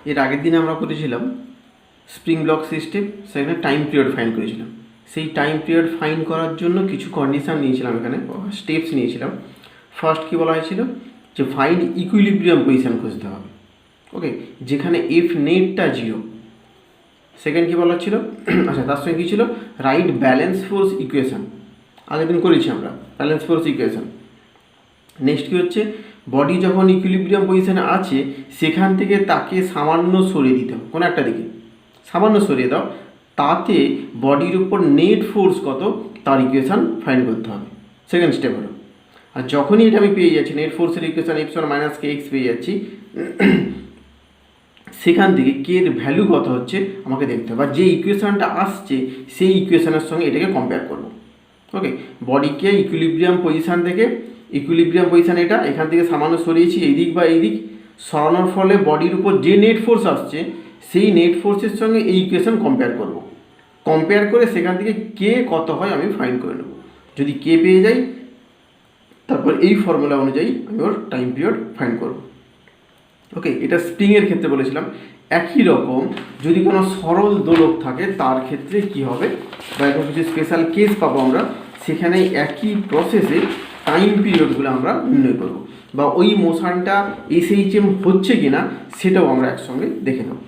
এর আগের দিন আমরা করেছিলাম স্প্রিং ব্লক সিস্টেম, সেখানে টাইম পিরিয়ড ফাইন করেছিলাম। সেই টাইম পিরিয়ড ফাইন করার জন্য কিছু কন্ডিশান নিয়েছিলাম, এখানে স্টেপস নিয়েছিলাম। ফার্স্ট কী বলা হয়েছিল, যে ফাইন্ড ইকুইলিব্রিয়াম পজিশান খুঁজতে হবে, ওকে, যেখানে এফ নেটটা 0। সেকেন্ড কী বলা ছিল, আচ্ছা তার সঙ্গে কী ছিল, রাইট ব্যালেন্স ফোর্স ইকুয়েশান, আগের দিন করেছি আমরা ব্যালেন্স ফোর্স ইকুয়েশান। নেক্সট কী হচ্ছে, বডি যখন ইকুইলিব্রিয়াম পজিশানে আছে সেখান থেকে তাকে সামান্য সরিয়ে দিতে হবে, কোনো একটা দিকে সামান্য সরিয়ে দাও, তাতে বডির উপর নেট ফোর্স কত তার ইকুয়েশান ফাইন্ড করতে হবে। সেকেন্ড স্টেপ হলো, আর যখনই এটা আমি পেয়ে যাচ্ছি নেট ফোর্সের ইকুয়েশান এপসিলন মাইনাস কে এক্স পেয়ে যাচ্ছি, সেখান থেকে কে এর ভ্যালু কত হচ্ছে আমাকে দেখতে হবে, আর যে ইকুয়েশানটা আসছে সেই ইকুয়েশানের সঙ্গে এটাকে কম্পেয়ার করব। ওকে, বডিকে ইকুইলিব্রিয়াম পজিশান থেকে, ইকুইলিব্রিয়াম পজিশান এটা, এখান থেকে সামান্য সরিয়েছি এই দিক বা এই দিক, সরানোর ফলে বডির উপর যে নেট ফোর্স আসছে সেই নেট ফোর্সের সঙ্গে এই ইকুয়েশান কম্পেয়ার করব। কম্পেয়ার করে সেখান থেকে কে কত হয় আমি ফাইন্ড করে নেব। যদি কে পেয়ে যাই, তারপর এই ফর্মুলা অনুযায়ী আমি ওর টাইম পিরিয়ড ফাইন্ড করব। ওকে, এটা স্প্রিংয়ের ক্ষেত্রে বলেছিলাম। একই রকম যদি কোনো সরল দোলক থাকে তার ক্ষেত্রে কি হবে, বা এরকম কিছু স্পেশাল কেস পাবো আমরা, সেখানে একই প্রসেসে টাইম পিরিয়ডগুলো আমরা নির্ণয় করব, বা ওই মোশনটা এসএইচএম হচ্ছে কি না সেটাও আমরা একসঙ্গে দেখে নেব।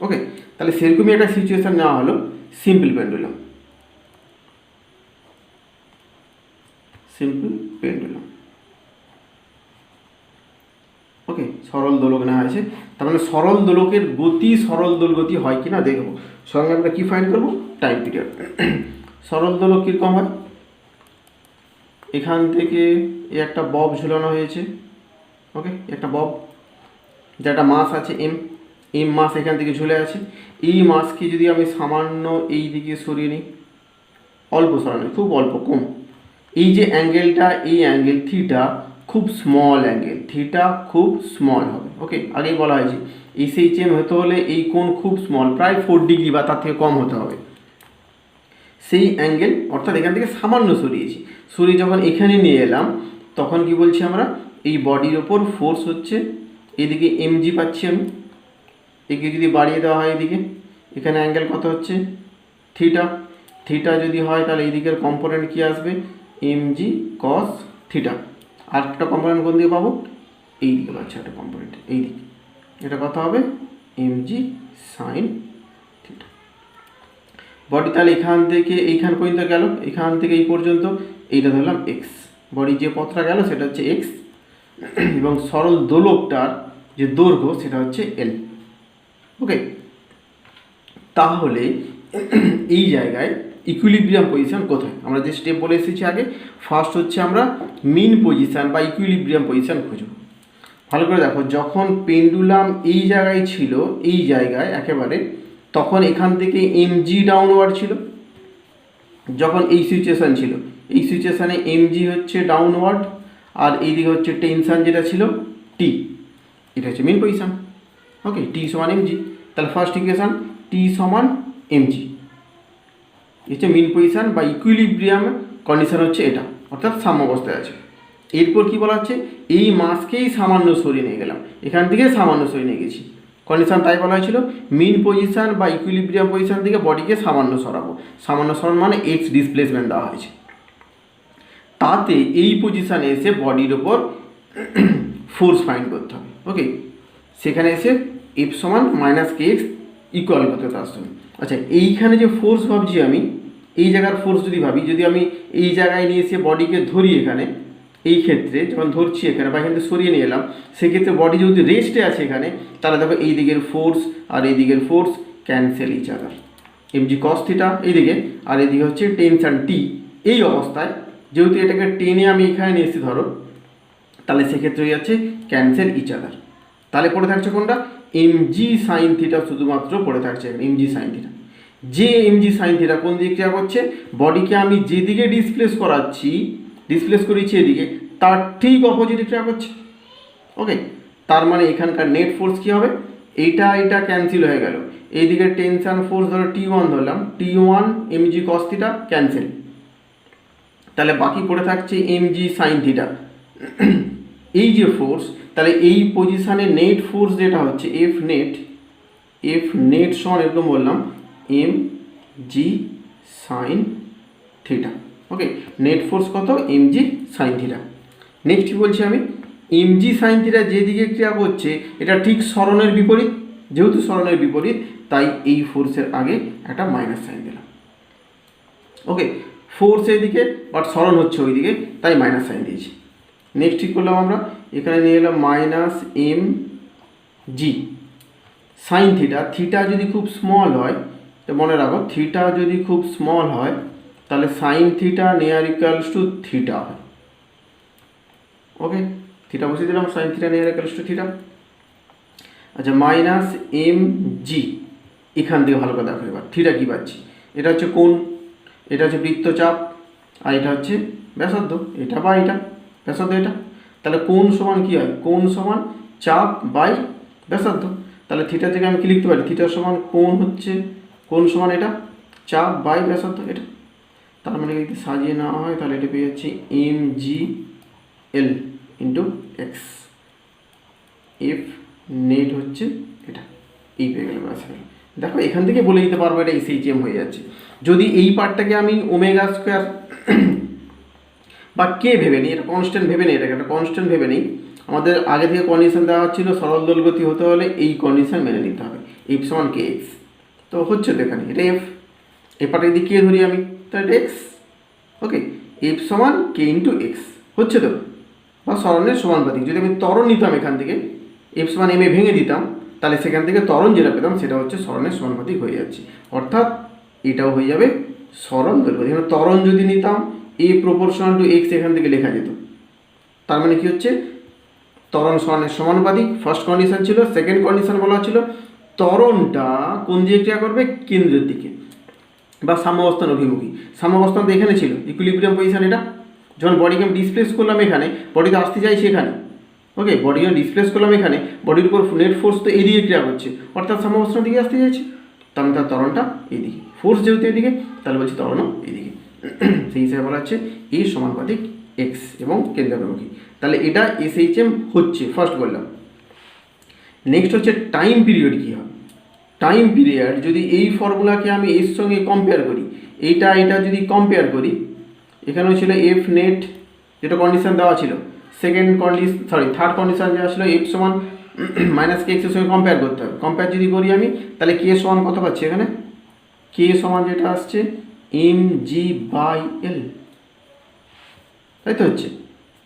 ওকে, তাহলে সেরকমই একটা সিচুয়েশান নেওয়া হলো সিম্পল পেন্ডুলাম। সিম্পল পেন্ডুলাম, ওকে, সরল দোলক নেওয়া হয়েছে। তার মানে সরল দোলকের গতি সরল দোল গতি হয় কি না দেখবো, সঙ্গে আমরা কী ফাইন্ড করবো, টাইম পিরিয়ড। সরল দোলক কীরকম হয়, এখান থেকে একটা বব ঝুলানো হয়েছে, ওকে, একটা বব যেটা মাস আছে এম মাস এখান থেকে ঝুলে আছে। এই মাসকে যদি আমি সামান্য এই দিকে সরিয়ে নিই, অল্প সরানো, খুব অল্প কম, এই যে অ্যাঙ্গেলটা, এই অ্যাঙ্গেল থিটা খুব স্মল অ্যাঙ্গেল, থিটা খুব স্মল হবে। ওকে, আগেই বলা হয়েছে এসএইচএম হতে হলে এই কোণ খুব স্মল, প্রায় 4 ডিগ্রি বা তার থেকে কম হতে হবে। সেই অ্যাঙ্গেল অর্থাৎ এখান থেকে সামান্য সরিয়েছি, সরিয়ে যখন এখানে নিয়ে এলাম তখন কি বলছি আমরা, এই বডির ওপর ফোর্স হচ্ছে, এদিকে এমজি পাচ্ছি আমি, একে যদি বাড়িয়ে দেওয়া হয় এদিকে, এখানে অ্যাঙ্গেল কত হচ্ছে থিটা, থিটা যদি হয় তাহলে এই দিকের কম্পোনেন্ট কী আসবে, এমজি কস থিটা। আর একটা কম্পোনেন্ট কোন দিকে পাবো, এই দিকে পাচ্ছি একটা কম্পোনেন্ট, এই দিকে, এটা কত হবে এমজি সাইন থিটা। বডি তাহলে এখান থেকে এইখান পর্যন্ত গেল, এখান থেকে এই পর্যন্ত, এইটা ধরলাম এক্স, বডি যে পথটা গেল সেটা হচ্ছে এক্স, এবং সরল দোলকটার যে দৈর্ঘ্য সেটা হচ্ছে এল। ওকে, তাহলে এই জায়গায় ইকুইলিব্রিয়াম পজিশান কোথায়, আমরা যে স্টেপ বলে এসেছি আগে, ফার্স্ট হচ্ছে আমরা মিন পজিশান বা ইকুইলিব্রিয়াম পজিশান খুঁজব। ভালো করে দেখো, যখন পেন্ডুলাম এই জায়গায় ছিল, এই জায়গায় একেবারে, তখন এখান থেকে এমজি ডাউনওয়ার্ড ছিল। যখন এই সিচুয়েশান ছিল, এই সিচুয়েশানে এমজি হচ্ছে ডাউনওয়ার্ড, আর এইদিকে হচ্ছে টেনশান যেটা ছিল টি, এটা হচ্ছে মিন পজিশান। ওকে, টি সমান এমজি, তাহলে ফার্স্ট ইকুয়েশান টি সমান এমজি, হচ্ছে মিন পজিশান বা ইকুইলিব্রিয়াম কন্ডিশান হচ্ছে এটা, অর্থাৎ সাম্য অবস্থায় আছে। এরপর কি বলা হচ্ছে, এই মাসকেই সামান্য সরিয়ে নিয়ে গেলাম, এখান থেকে সামান্য সরিয়ে নিয়ে গেছি, কন্ডিশান তাই বলা হয়েছিল মিন পজিশান বা ইকুইলিব্রিয়াম পজিশান থেকে বডিকে সামান্য সরাবো, সামান্য সরানো মানে এক্স ডিসপ্লেসমেন্ট দেওয়া হয়েছে। তাতে এই পজিশানে এসে বডির ওপর ফোর্স ফাইন্ড করতে হবে। ওকে, সেখানে এসে এফ সমান মাইনাস কে এক্স ইকুয়াল করতে হবে তার সঙ্গে। আচ্ছা, এইখানে যে ফোর্স ভাবছি আমি, এই জায়গার ফোর্স যদি ভাবি, যদি আমি এই জায়গায় নিয়ে এসে বডিকে ধরি, এখানে এই ক্ষেত্রে যখন ধরছি এখানে বা এখান থেকে সরিয়ে নিয়ে এলাম, সেক্ষেত্রে বডি যদি রেস্টে আছে এখানে, তাহলে দেখো এই দিকের ফোর্স আর এই দিকের force cancel each other, MG cos theta এইদিকে, আর এদিকে হচ্ছে টেনশন টি। এই অবস্থায় যেহেতু এটাকে টেনে আমি এখানে নিয়ে এসেছি ধরো, তাহলে সেক্ষেত্রে হয়ে যাচ্ছে ক্যান্সেল ইচ আদার। তাহলে পড়ে থাকছে কোনটা, এমজি সাইন থিটা, শুধুমাত্র পড়ে থাকছে এমজি সাইন থিটা। যে এমজি সাইন থিটা কোন দিকে ক্রিয়া করছে, বডিকে আমি যেদিকে ডিসপ্লেস করেছি এদিকে, তার ঠিক অপোজিটে ক্রিয়া করছে। ওকে, তার মানে এখানকার নেট ফোর্স কী হবে, এটা ক্যান্সেল হয়ে গেল, এইদিকে টেনশন ফোর্স ধরো T1 ধরলাম, T1 MG cos theta cancel, তাহলে বাকি পড়ে থাকছে এমজি সাইন থিটা। এই যে ফোর্স, তাহলে এই পজিশানে নেট ফোর্স যেটা হচ্ছে এফ নেট, এফ নেট সমান এরকম বললাম M G sine theta. Okay, net force কত? M G sine theta. Next কী বলছি আমি, এম জি সাইন থিটা যেদিকে ক্রিয়া করছে এটা ঠিক সরণের বিপরীত, যেহেতু সরণের বিপরীত তাই এই ফোর্সের আগে একটা মাইনাস সাইন দিলাম। ওকে, ফোর্স এইদিকে বাট সরণ হচ্ছে ওইদিকে তাই মাইনাস সাইন দিয়েছি। নেক্সট ঠিক করলাম আমরা, এখানে নিয়ে এলাম minus M G sine theta. Theta যদি খুব স্মল হয়, তো মনে রাখো থিটা যদি খুব স্মল হয় তাহলে sine theta near equals to theta হয়। ওকে, থিটা বসিয়ে দিলাম, sign theta near equals to theta. আচ্ছা, মাইনাস এম জি, এখান থেকে ভালো করে দেখো এবার থিটা কী পাচ্ছি, এটা হচ্ছে কোণ, এটা হচ্ছে বৃত্তচাপ, আর এটা হচ্ছে ব্যাসার্ধ, এটা বা এটা ব্যাসার্ধ এটা। তাহলে কোণ সমান কী হয়? কোণ সমান চাপ বাই ব্যাসার্ধ। তাহলে থিটা থেকে আমি কী লিখতে পারি? থিটা সমান কোণ হচ্ছে, কোণ সমান এটা চাপ বাই ব্যাসার্ধ এটা। তার মানে যদি সাজিয়ে নেওয়া হয় তাহলে এটা পেয়ে যাচ্ছি M G L into x, F net হচ্ছে এটা, এই পেয়ে গেলে ব্যাস। দেখো এখান থেকে বলে দিতে পারবো এটা এসএইচএম হয়ে যাচ্ছে। যদি এই পার্টটাকে আমি ওমেগা স্কোয়ার বা কে ভেবে নিই, এটা কনস্ট্যান্ট ভেবে নিই, এটাকে একটা কনস্ট্যান্ট ভেবে নিই, আমাদের আগে থেকে কন্ডিশন দেওয়া হচ্ছিল সরল দোলগতি হতে হলে এই কন্ডিশন মেনে নিতে হবে, এফ সমান কে এক্স। তো হচ্ছে তো এখানে এটা এফ, এপারে যদি কে ধরি আমি তাহলে এটা এক্স। ওকে, এফ সমান কে ইন্টু এক্স হচ্ছে তো, বা সরণের সমানুপাতিক। যদি আমি ত্বরণ নিতাম এখান থেকে এফ সমান এম এ ভেঙে দিতাম তাহলে সেখান থেকে ত্বরণ যেটা পেতাম সেটা হচ্ছে সরণের সমানুপাতিক হয়ে যাচ্ছে, অর্থাৎ এটাও হয়ে যাবে সরণ দৈর্ঘ্য। এখানে ত্বরণ যদি নিতাম এ প্রপোর্শনাল টু এক্স এখান থেকে লেখা যেত। তার মানে কি হচ্ছে, ত্বরণ সরণের সমানুপাতিক ফার্স্ট কন্ডিশন ছিল। সেকেন্ড কন্ডিশন বলা ছিল ত্বরণটা কোন দিকে ক্রিয়া করবে? কেন্দ্রের দিকে বা সাম্যাবস্থান অভিমুখী। সাম্যাবস্থান তো এখানে ছিল, ইকুইলিব্রিয়াম পজিশন এটা। যখন বডিকে আমি ডিসপ্লেস করলাম এখানে, বডিতে আসতে চাইছি এখানে। ওকে, বডিকে আমি ডিসপ্লেস করলাম এখানে, বডির উপর নেট ফোর্স তো এইদিকে ক্রিয়া করছে, অর্থাৎ সাম্যাবস্থান দিকে আসতে চাইছি, তার মানে তার ত্বরণটা এইদিকে, ফোর্স যেহেতু এদিকে তাহলে বলছি ত্বরণও এইদিকে। সেই হিসাবে বলা হচ্ছে এ সমানুপাতিক এক্স এবং কেন্দ্রাভিমুখী। তাহলে এটা এসএইচএম হচ্ছে, ফার্স্ট বললাম। নেক্সট হচ্ছে টাইম পিরিয়ড কী হবে। টাইম পিরিয়ড যদি এই ফর্মুলাকে আমি এর সঙ্গে কম্পেয়ার করি, এটা যদি কম্পেয়ার করি, এখানেও ছিল এফ নেট যেটা কন্ডিশন দেওয়া ছিল, থার্ড কন্ডিশন যেটা ছিল এফ সমান মাইনাস কে এক্সের সঙ্গে কম্পেয়ার করতে হবে। কম্পেয়ার যদি করি আমি তাহলে কে সমান কত পাচ্ছি? এখানে কে সমান যেটা আসছে এম জি বাই এল, তাই তো হচ্ছে।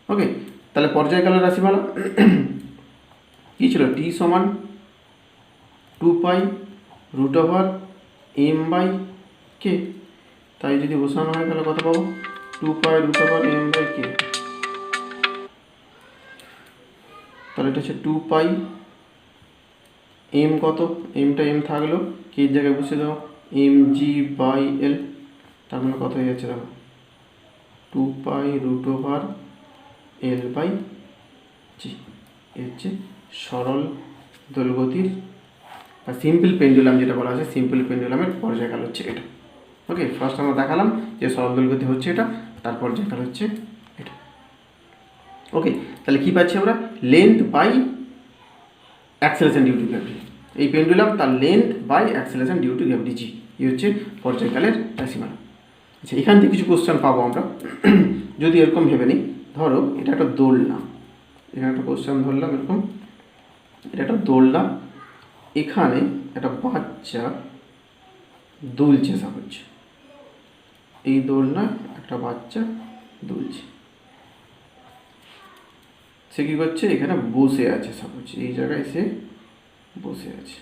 ওকে, তাহলে পর্যায়কালের রাশিমালা কী ছিল? টি সমান 2 pi root over M by কে। তাই যদি বসানো হয় তাহলে কত পাবো? 2 pi root over M by কে। তাহলে এটা হচ্ছে 2 পাই, এম কত? এমটা এম থাকলো, কে এর জায়গায় বসে দাও এম জি বাই এল। তার মানে কত হয়ে যাচ্ছে দেখো, 2 pi root over L by জি। এ হচ্ছে সরল দোলগতির বা সিম্পল পেন্ডুলাম যেটা বলা আছে, সিম্পল পেন্ডুলামের পর্যায়কাল হচ্ছে এটা। ওকে, ফার্স্ট আমরা দেখালাম যে সরল দোলগতি হচ্ছে এটা, তার পর্যায়কাল হচ্ছে এটা। ওকে, তাহলে কী পাচ্ছি আমরা? Length by acceleration due to gravity. এই পেন্ডুলাম তার length by acceleration due to gravity G, এই হচ্ছে পর্যায়কালের রাশিমালা। আচ্ছা, এখান থেকে কিছু কোশ্চেন পাবো আমরা যদি এরকম ভেবে নিই। ধরো এটা একটা দোলনা, এখানে একটা কোশ্চেন ধরলাম এরকম, এটা একটা দোলনা, এখানে একটা বাচ্চা দুলছে সাপোজ, এই দোলনায় একটা বাচ্চা দুলছে, সে কী করছে? এখানে বসে আছে সাপোজ, এই জায়গায় সে বসে আছে।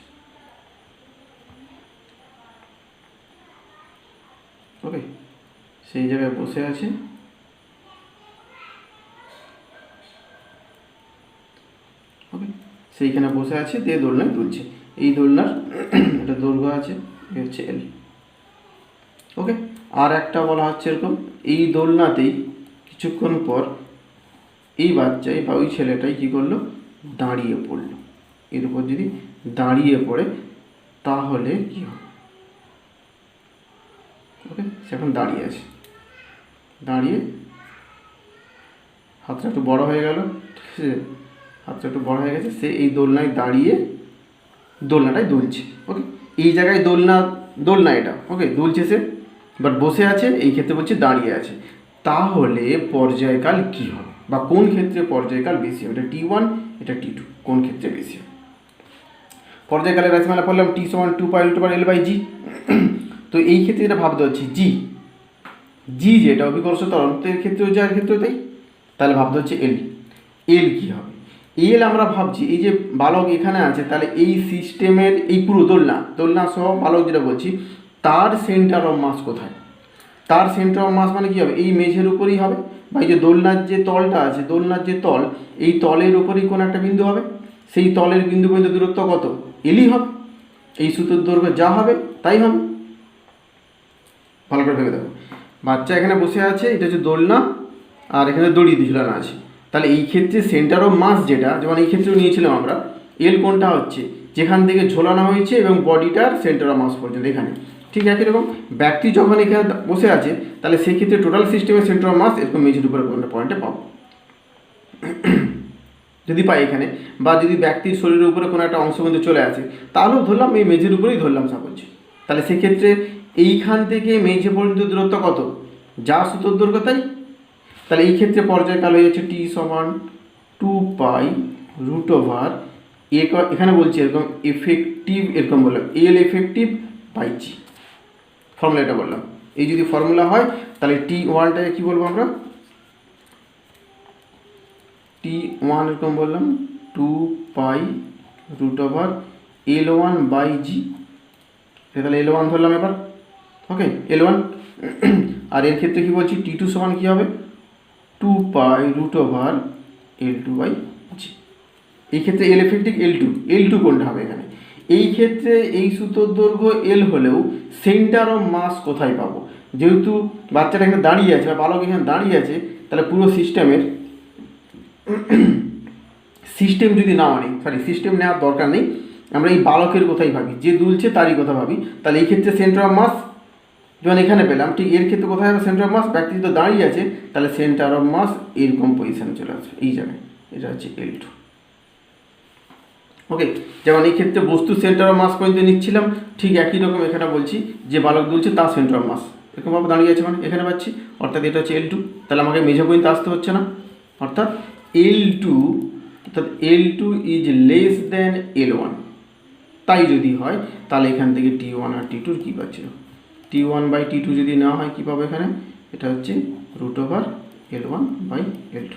ওকে, সেই জায়গায় বসে আছে, ওকে সেইখানে বসে আছে দিয়ে দোলনায় দুলছে। এই দোলনার একটা দৈর্ঘ্য আছে, এই হচ্ছে এল। ওকে, আর একটা বলা হচ্ছে এরকম, এই দোলনাতেই কিছুক্ষণ পর এই বাচ্চাই বা ওই ছেলেটাই কী করলো? দাঁড়িয়ে পড়লো। এর উপর যদি দাঁড়িয়ে পড়ে তাহলে কী হবে? ওকে, সে এখন দাঁড়িয়ে আছে, দাঁড়িয়ে হাতটা একটু বড় হয়ে গেল, ঠিক আছে, হাতটা একটু বড় হয়ে গেছে, সে এই দোলনায় দাঁড়িয়ে দোলনাটাই দুলছে। ওকে, এই জায়গায় দোলনা এটা, ওকে, দুলছে সে, বাট বসে আছে, এই ক্ষেত্রে বলছে দাঁড়িয়ে আছে। তাহলে পর্যায়কাল কী হবে, বা কোন ক্ষেত্রে পর্যায়কাল বেশি হবে? এটা T1, এটা T2, কোন ক্ষেত্রে বেশি হবে? পর্যায়কালের রাশিমালা পড়লাম T সমান 2π√L/g। তো এই ক্ষেত্রে যেটা ভাবতে হচ্ছে জি যেটা অভিকর্ষ ত্বরণের ক্ষেত্রেও যায়, এর ক্ষেত্রেও তাই, তাহলে ভাবতে হচ্ছে এল কী হবে? এল আমরা ভাবছি এই যে বালক এখানে আছে, তাহলে এই সিস্টেমের এই পুরো দোলনা সহ বালক যেটা বলছি, তার সেন্টার অফ মাস কোথায়? তার সেন্টার অফ মাস মানে কী হবে? এই মেঝের উপরেই হবে, বা এই যে দোলনার যে তলটা আছে, দোলনার যে তল, এই তলের উপরেই কোনো একটা বিন্দু হবে। সেই তলের বিন্দু পর্যন্ত দূরত্ব কত? এলই হবে। এই সুতোর দৈর্ঘ্য যা হবে তাই হবে। ভালো করে ভেবে দেখো, বাচ্চা এখানে বসে আছে, এটা হচ্ছে দোলনা, আর এখানে দড়ি দিয়ে ঝুলানো আছে। তাহলে এই ক্ষেত্রে সেন্টার অফ মাস যেটা, যেমন এই ক্ষেত্রেও নিয়েছিলাম আমরা, এল কোনটা হচ্ছে? যেখান থেকে ঝোলানো হয়েছে এবং বডিটার সেন্টার অফ মাস পর্যন্ত এখানে। ঠিক একই রকম ব্যক্তি যখন এখানে বসে আছে, তাহলে সেক্ষেত্রে টোটাল সিস্টেমের সেন্টার অফ মাস এরকম মেঝের উপরে কোনো পয়েন্টে পাবো যদি পাই এখানে, বা যদি ব্যক্তির শরীরের উপরে কোনো একটা অংশ কিন্তু চলে আসে, তাহলেও ধরলাম এই মেঝের উপরেই ধরলাম সাপোজ। তাহলে সেক্ষেত্রে এইখান থেকে মেঝে পর্যন্ত দূরত্ব কত? যা সুতোর দৈর্ঘ্য তাই। তাহলে এই ক্ষেত্রে পর্যায়কাল হয়ে যাচ্ছে T সমান 2π√, এখানে বলছি এরকম এফেক্টিভ, এরকম বললাম এল এফেক্টিভ বাই জি, ফর্মুলা এটা বললাম। এই যদি ফর্মুলা হয় তাহলে T1টাকে কী বলবো আমরা? T1 এরকম বললাম 2π√L1/g, তাহলে L1 ধরলাম এবার, ওকে, L1। আর এর ক্ষেত্রে কী বলছি? T2 সমান কী হবে? 2π√L2/g। এই ক্ষেত্রে এল এফেক্টিভ L2 কোনটা হবে এখানে? এই ক্ষেত্রে এই সুতোর দৈর্ঘ্য এল হলেও সেন্টার অফ মাস কোথায় পাবো? যেহেতু বাচ্চাটা এখানে দাঁড়িয়ে আছে বা বালক এখানে দাঁড়িয়ে আছে, তাহলে পুরো সিস্টেম যদি না আনি, সিস্টেম নেওয়ার দরকার নেই, আমরা এই বালকের কথাই ভাবি, যে দুলছে তারই কথা ভাবি। তাহলে এই ক্ষেত্রে সেন্টার অফ মাস যেমন এখানে পেলাম, ঠিক এর ক্ষেত্রে কোথায় হবে সেন্টার অফ মাস? ব্যক্তি তো দাঁড়িয়ে আছে, তাহলে সেন্টার অফ মাস এরকম পজিশানে চলে আসবে, এই জায়গায়, এটা হচ্ছে L2। ওকে, যেমন এই ক্ষেত্রে বস্তু সেন্টার অফ মাস পর্যন্ত নিচ্ছিলাম, ঠিক একই রকম এখানে বলছি যে বালক দুলছে তার সেন্টার অফ মাস এরকমভাবে দাঁড়িয়ে আছে, মানে এখানে পাচ্ছি, অর্থাৎ এটা হচ্ছে L2। তাহলে আমাকে মেঝে পর্যন্ত আসতে হচ্ছে না, অর্থাৎ L2 is less than L1। তাই যদি হয় তাহলে এখান থেকে T1 আর T2 কী পাচ্ছিল? T1/T2 যদি না হয় কী পাবো এখানে? এটা হচ্ছে √L1/L2।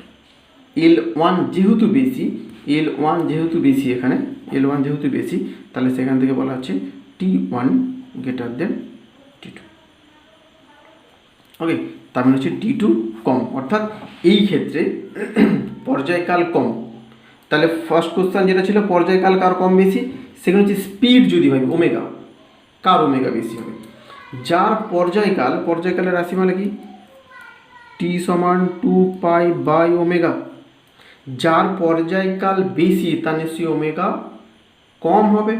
L1 যেহেতু বেশি এখানে, L1 যেহেতু বেশি, তাহলে সেখান থেকে বলা হচ্ছে T1 গ্রেটার দেন T2। ওকে, তার মানে হচ্ছে T2 কম, অর্থাৎ এই ক্ষেত্রে পর্যায়কাল কম। তাহলে ফার্স্ট কোশ্চেন যেটা ছিল পর্যায়কাল কার কম বেশি, সেখানে হচ্ছে স্পিড যদি হয় ওমেগা, কার ওমেগা বেশি হবে? যার পর্যায়কালের রাশি মানে কি? T সমান 2π/ω। যার পর্যায়কাল বেশি তার নিশ্চয়ই ওমেগা কম হবে,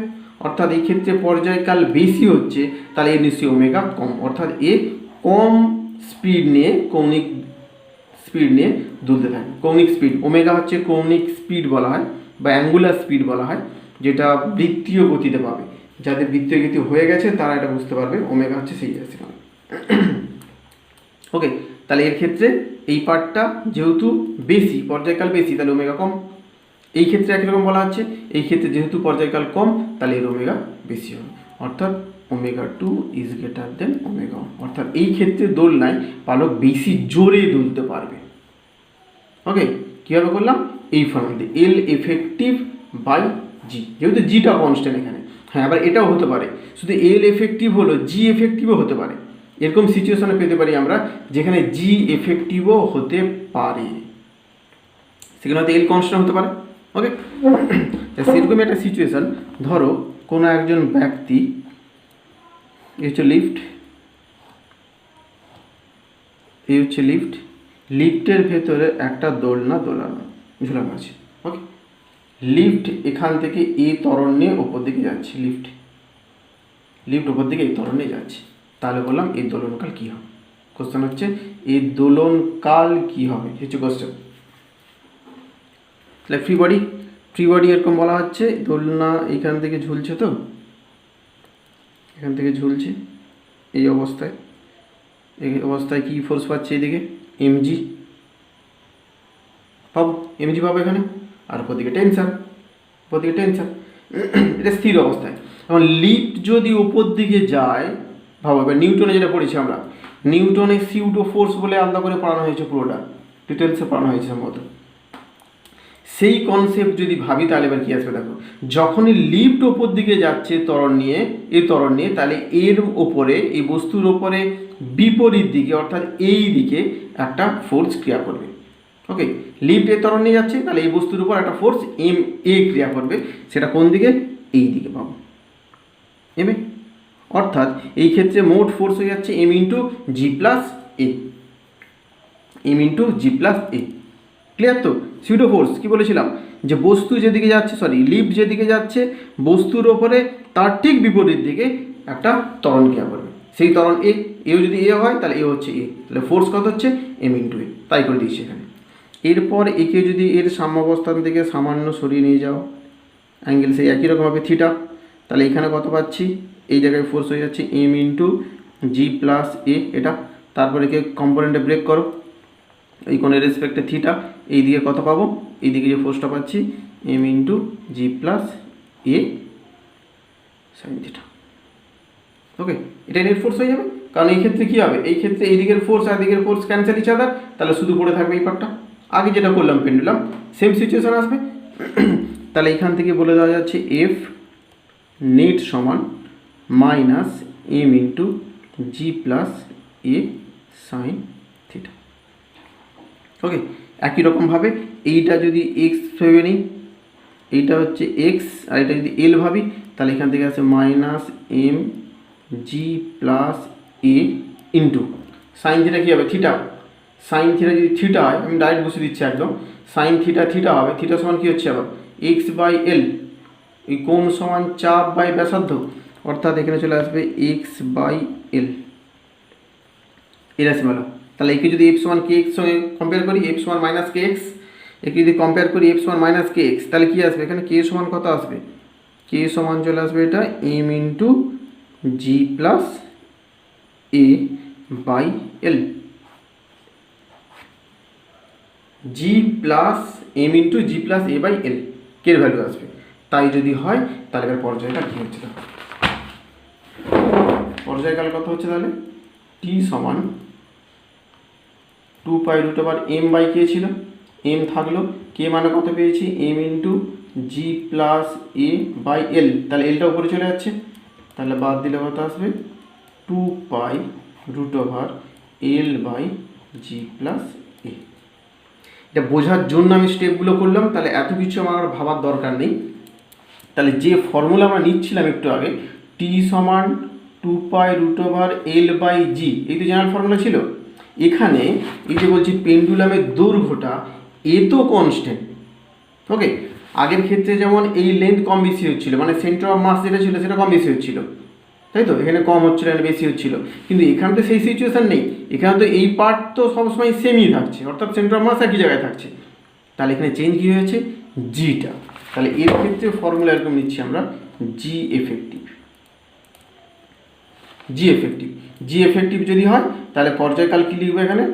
অর্থাৎ এই ক্ষেত্রে পর্যায়কাল বেশি হচ্ছে, তাহলে এর নিশ্চয়ই ওমেগা কম, অর্থাৎ এ কম স্পিড নিয়ে, কৌণিক স্পিড নিয়ে দুলতে থাকে। কৌণিক স্পিড, ওমেগা হচ্ছে কৌণিক স্পিড বলা হয় বা অ্যাঙ্গুলার স্পিড বলা হয়, যেটা বৃত্তীয় গতিতে পাবে। যাদের বৃত্তীয় গতি হয়ে গেছে তারা এটা বুঝতে পারবে, ওমেগা হচ্ছে সেই রাশি। ওকে, তাহলে এর ক্ষেত্রে এই পার্টটা যেহেতু বেশি, পর্যায়কাল বেশি, তাহলে ওমেগা কম। এই ক্ষেত্রে একই রকম বলা হচ্ছে, এই ক্ষেত্রে যেহেতু পর্যায়কাল কম, তাহলে এর ওমেগা বেশি হবে, অর্থাৎ ω2 ইজ গ্রেটার দেন ω1। অর্থাৎ এই ক্ষেত্রে দোলনায় বালক বেশি জোরে দুলতে পারবে। ওকে, কীভাবে করলাম? এই ফর্মুলা এল এফেক্টিভ বাই জি, যেহেতু জিটা কনস্ট্যান্ট এখানে। হ্যাঁ, আবার এটাও হতে পারে, শুধু এল এফেক্টিভ হলো জি এফেক্টিভও হতে পারে। এরকম সিচুয়েশনে পেতে পারি আমরা যেখানে জি এফেক্টিভও হতে পারে, সেখানে হয়তো এল কনস্ট্যান্ট হতে পারে। ওকে, সেরকমই একটা সিচুয়েশান, ধরো কোনো একজন ব্যক্তি, এই হচ্ছে লিফট, লিফটের ভেতরে একটা দোলনা ঝুলানো আছে। ওকে, লিফট এখান থেকে এই ত্বরণ নিয়ে ওপর দিকে যাচ্ছে, লিফট ওপর দিকে এই ত্বরণ নিয়ে যাচ্ছে। তাহলে বললাম এই দোলনকাল কী হবে? কোশ্চেন হচ্ছে এই দোলনকাল কী হবে, হচ্ছে কোশ্চেন। তাহলে ফ্রি বডি ফ্রি বডি এরকম বলা হচ্ছে, দোলনা এইখান থেকে ঝুলছে, তো এখান থেকে ঝুলছে এই অবস্থায় কী ফোর্স পাচ্ছে এদিকে mg পাবো, mg পাবো এখানে, আর ওপরদিকে টেনশন, এটা স্থির অবস্থায়। এখন লিফট যদি ওপর দিকে যায়, ভাবো এবার নিউটনে যেটা পড়েছি আমরা, নিউটনে সিউডো ফোর্স বলে আলাদা করে পড়ানো হয়েছে, পুরোটা ডিটেলসে পড়ানো হয়েছে সম্ভবত। সেই কনসেপ্ট যদি ভাবি তাহলে এবার কী আসবে দেখো, যখনই লিফট ওপর দিকে যাচ্ছে ত্বরণ নিয়ে, তাহলে এর ওপরে, এই বস্তুর ওপরে বিপরীত দিকে অর্থাৎ এই দিকে একটা ফোর্স ক্রিয়া করবে। ওকে, লিফট এর ত্বরণ নিয়ে যাচ্ছে, তাহলে এই বস্তুর উপর একটা ফোর্স এম এ ক্রিয়া করবে, সেটা কোন দিকে, এই দিকে পাবো এম এ। অর্থাৎ এই ক্ষেত্রে মোট ফোর্স হয়ে যাচ্ছে এম ইন্টু জি প্লাস এ, ক্লিয়ার তো? সিউডো ফোর্স কী বলেছিলাম, যে বস্তু যেদিকে যাচ্ছে, লিফট যেদিকে যাচ্ছে বস্তুর ওপরে তার ঠিক বিপরীত দিকে একটা ত্বরণ ক্রিয়া করবে, সেই ত্বরণ এও যদি এ হয় তাহলে এ হচ্ছে এ, তাহলে ফোর্স কত হচ্ছে এম ইন্টু এ, তাই করে দিচ্ছি এখানে। এরপর একে যদি এর সাম্যাবস্থান থেকে সামান্য সরিয়ে নিয়ে যাও, অ্যাঙ্গেল সেই একই রকম হবে থিটা, তাহলে এখানে কত পাচ্ছি, এই জায়গায় ফোর্স হয়ে যাচ্ছে M into G plus A, এটা। তারপরে একে কম্পোনেন্টে ব্রেক করো, এই কোণের রেসপেক্টে থিটা, এই দিকে কত পাবো, এই দিকে যে ফোর্সটা পাচ্ছি M into G plus A sine theta. ওকে, এটা নেট ফোর্স হয়ে যাবে, কারণ এই ক্ষেত্রে কী হবে, এই ক্ষেত্রে এই দিকের ফোর্স আর দিকের ফোর্স ক্যান্সেল ইচ আদার, তাহলে শুধু পড়ে থাকবে এই পার্টটা। আগে যেটা করলাম পেন্ডুলাম, সেম সিচুয়েশন আসবে। তাহলে এখান থেকে বলে দেওয়া যাচ্ছে এফ নেট সমান minus M into G plus A sine theta. Okay, একই রকমভাবে এইটা যদি এক্স ভেবে নিই, এইটা হচ্ছে এক্স, আর এটা যদি এল ভাবি, তাহলে এখান থেকে আসে মাইনাস এম জি প্লাস এ ইন্টু সাইন থিটা কী হবে থিটা, সাইন থিটা যদি থিটা হয়, আমি ডাইরেক্ট বসে দিচ্ছি একদম, সাইন থিটা হবে, থিটা সমান কী হচ্ছে আবার এক্স বাই এল, এই কোণ সমান চাপ বাই ব্যাসার্ধ, অর্থাৎ এখানে চলে আসবে এক্স বাই এল, এর আসবে বলো। তাহলে একে যদি এফ সমান কে এক্স সঙ্গে কম্পেয়ার করি, এফ সমান মাইনাস কে এক্স, একে যদি কম্পেয়ার করি এফ সমান মাইনাস কে এক্স, তাহলে কী আসবে এখানে, কে সমান কত আসবে, কে সমান চলে আসবে এটা M into G plus A by L, G plus M into G plus A by L, কের ভ্যালু আসবে। তাই যদি হয় তাহলে এবার পর্যায়কাল কী হচ্ছে, দেখো পর্যায়কাল কত হচ্ছে, তাহলে টি সমান 2 pi root over M by K ছিল, এম থাকলো, কে মানে কত পেয়েছি M into G plus A by L, তাহলে এলটা উপরে চলে যাচ্ছে, তাহলে বাদ দিলে কত আসবে 2 pi root over L by G plus A. এটা বোঝার জন্য আমি স্টেপগুলো করলাম, তাহলে এত কিছু আমার আর ভাবার দরকার নেই। তাহলে যে ফর্মুলা আমরা নিচ্ছিলাম একটু আগে, টি সমান 2 pi root over L by জি, এই তো জেনারেল ফর্মুলা ছিল। এখানে এই যে বলছি পেন্ডুলামের দৈর্ঘ্যটা এ তো কনস্ট্যান্ট, ওকে, আগের ক্ষেত্রে যেমন এই লেন্থ কম বেশি হচ্ছিল, মানে সেন্টার অফ মাস যেটা ছিল সেটা কম বেশি হচ্ছিল, তাই তো, এখানে কম হচ্ছিল এখানে বেশি হচ্ছিল, কিন্তু এখানে তো সেই সিচুয়েশান নেই, এখানে তো এই পার্ট তো সবসময় সেমই থাকছে, অর্থাৎ সেন্টার অফ মাস একই জায়গায় থাকছে, তাহলে এখানে চেঞ্জ কী হয়েছে জিটা, তাহলে এর ক্ষেত্রে ফর্মুলা এরকম নিচ্ছি আমরা জি এফেক্টিভ, জি এফেক্টিভ যদি হয় তাহলে পর্যায়কাল কী লিখবে এখানে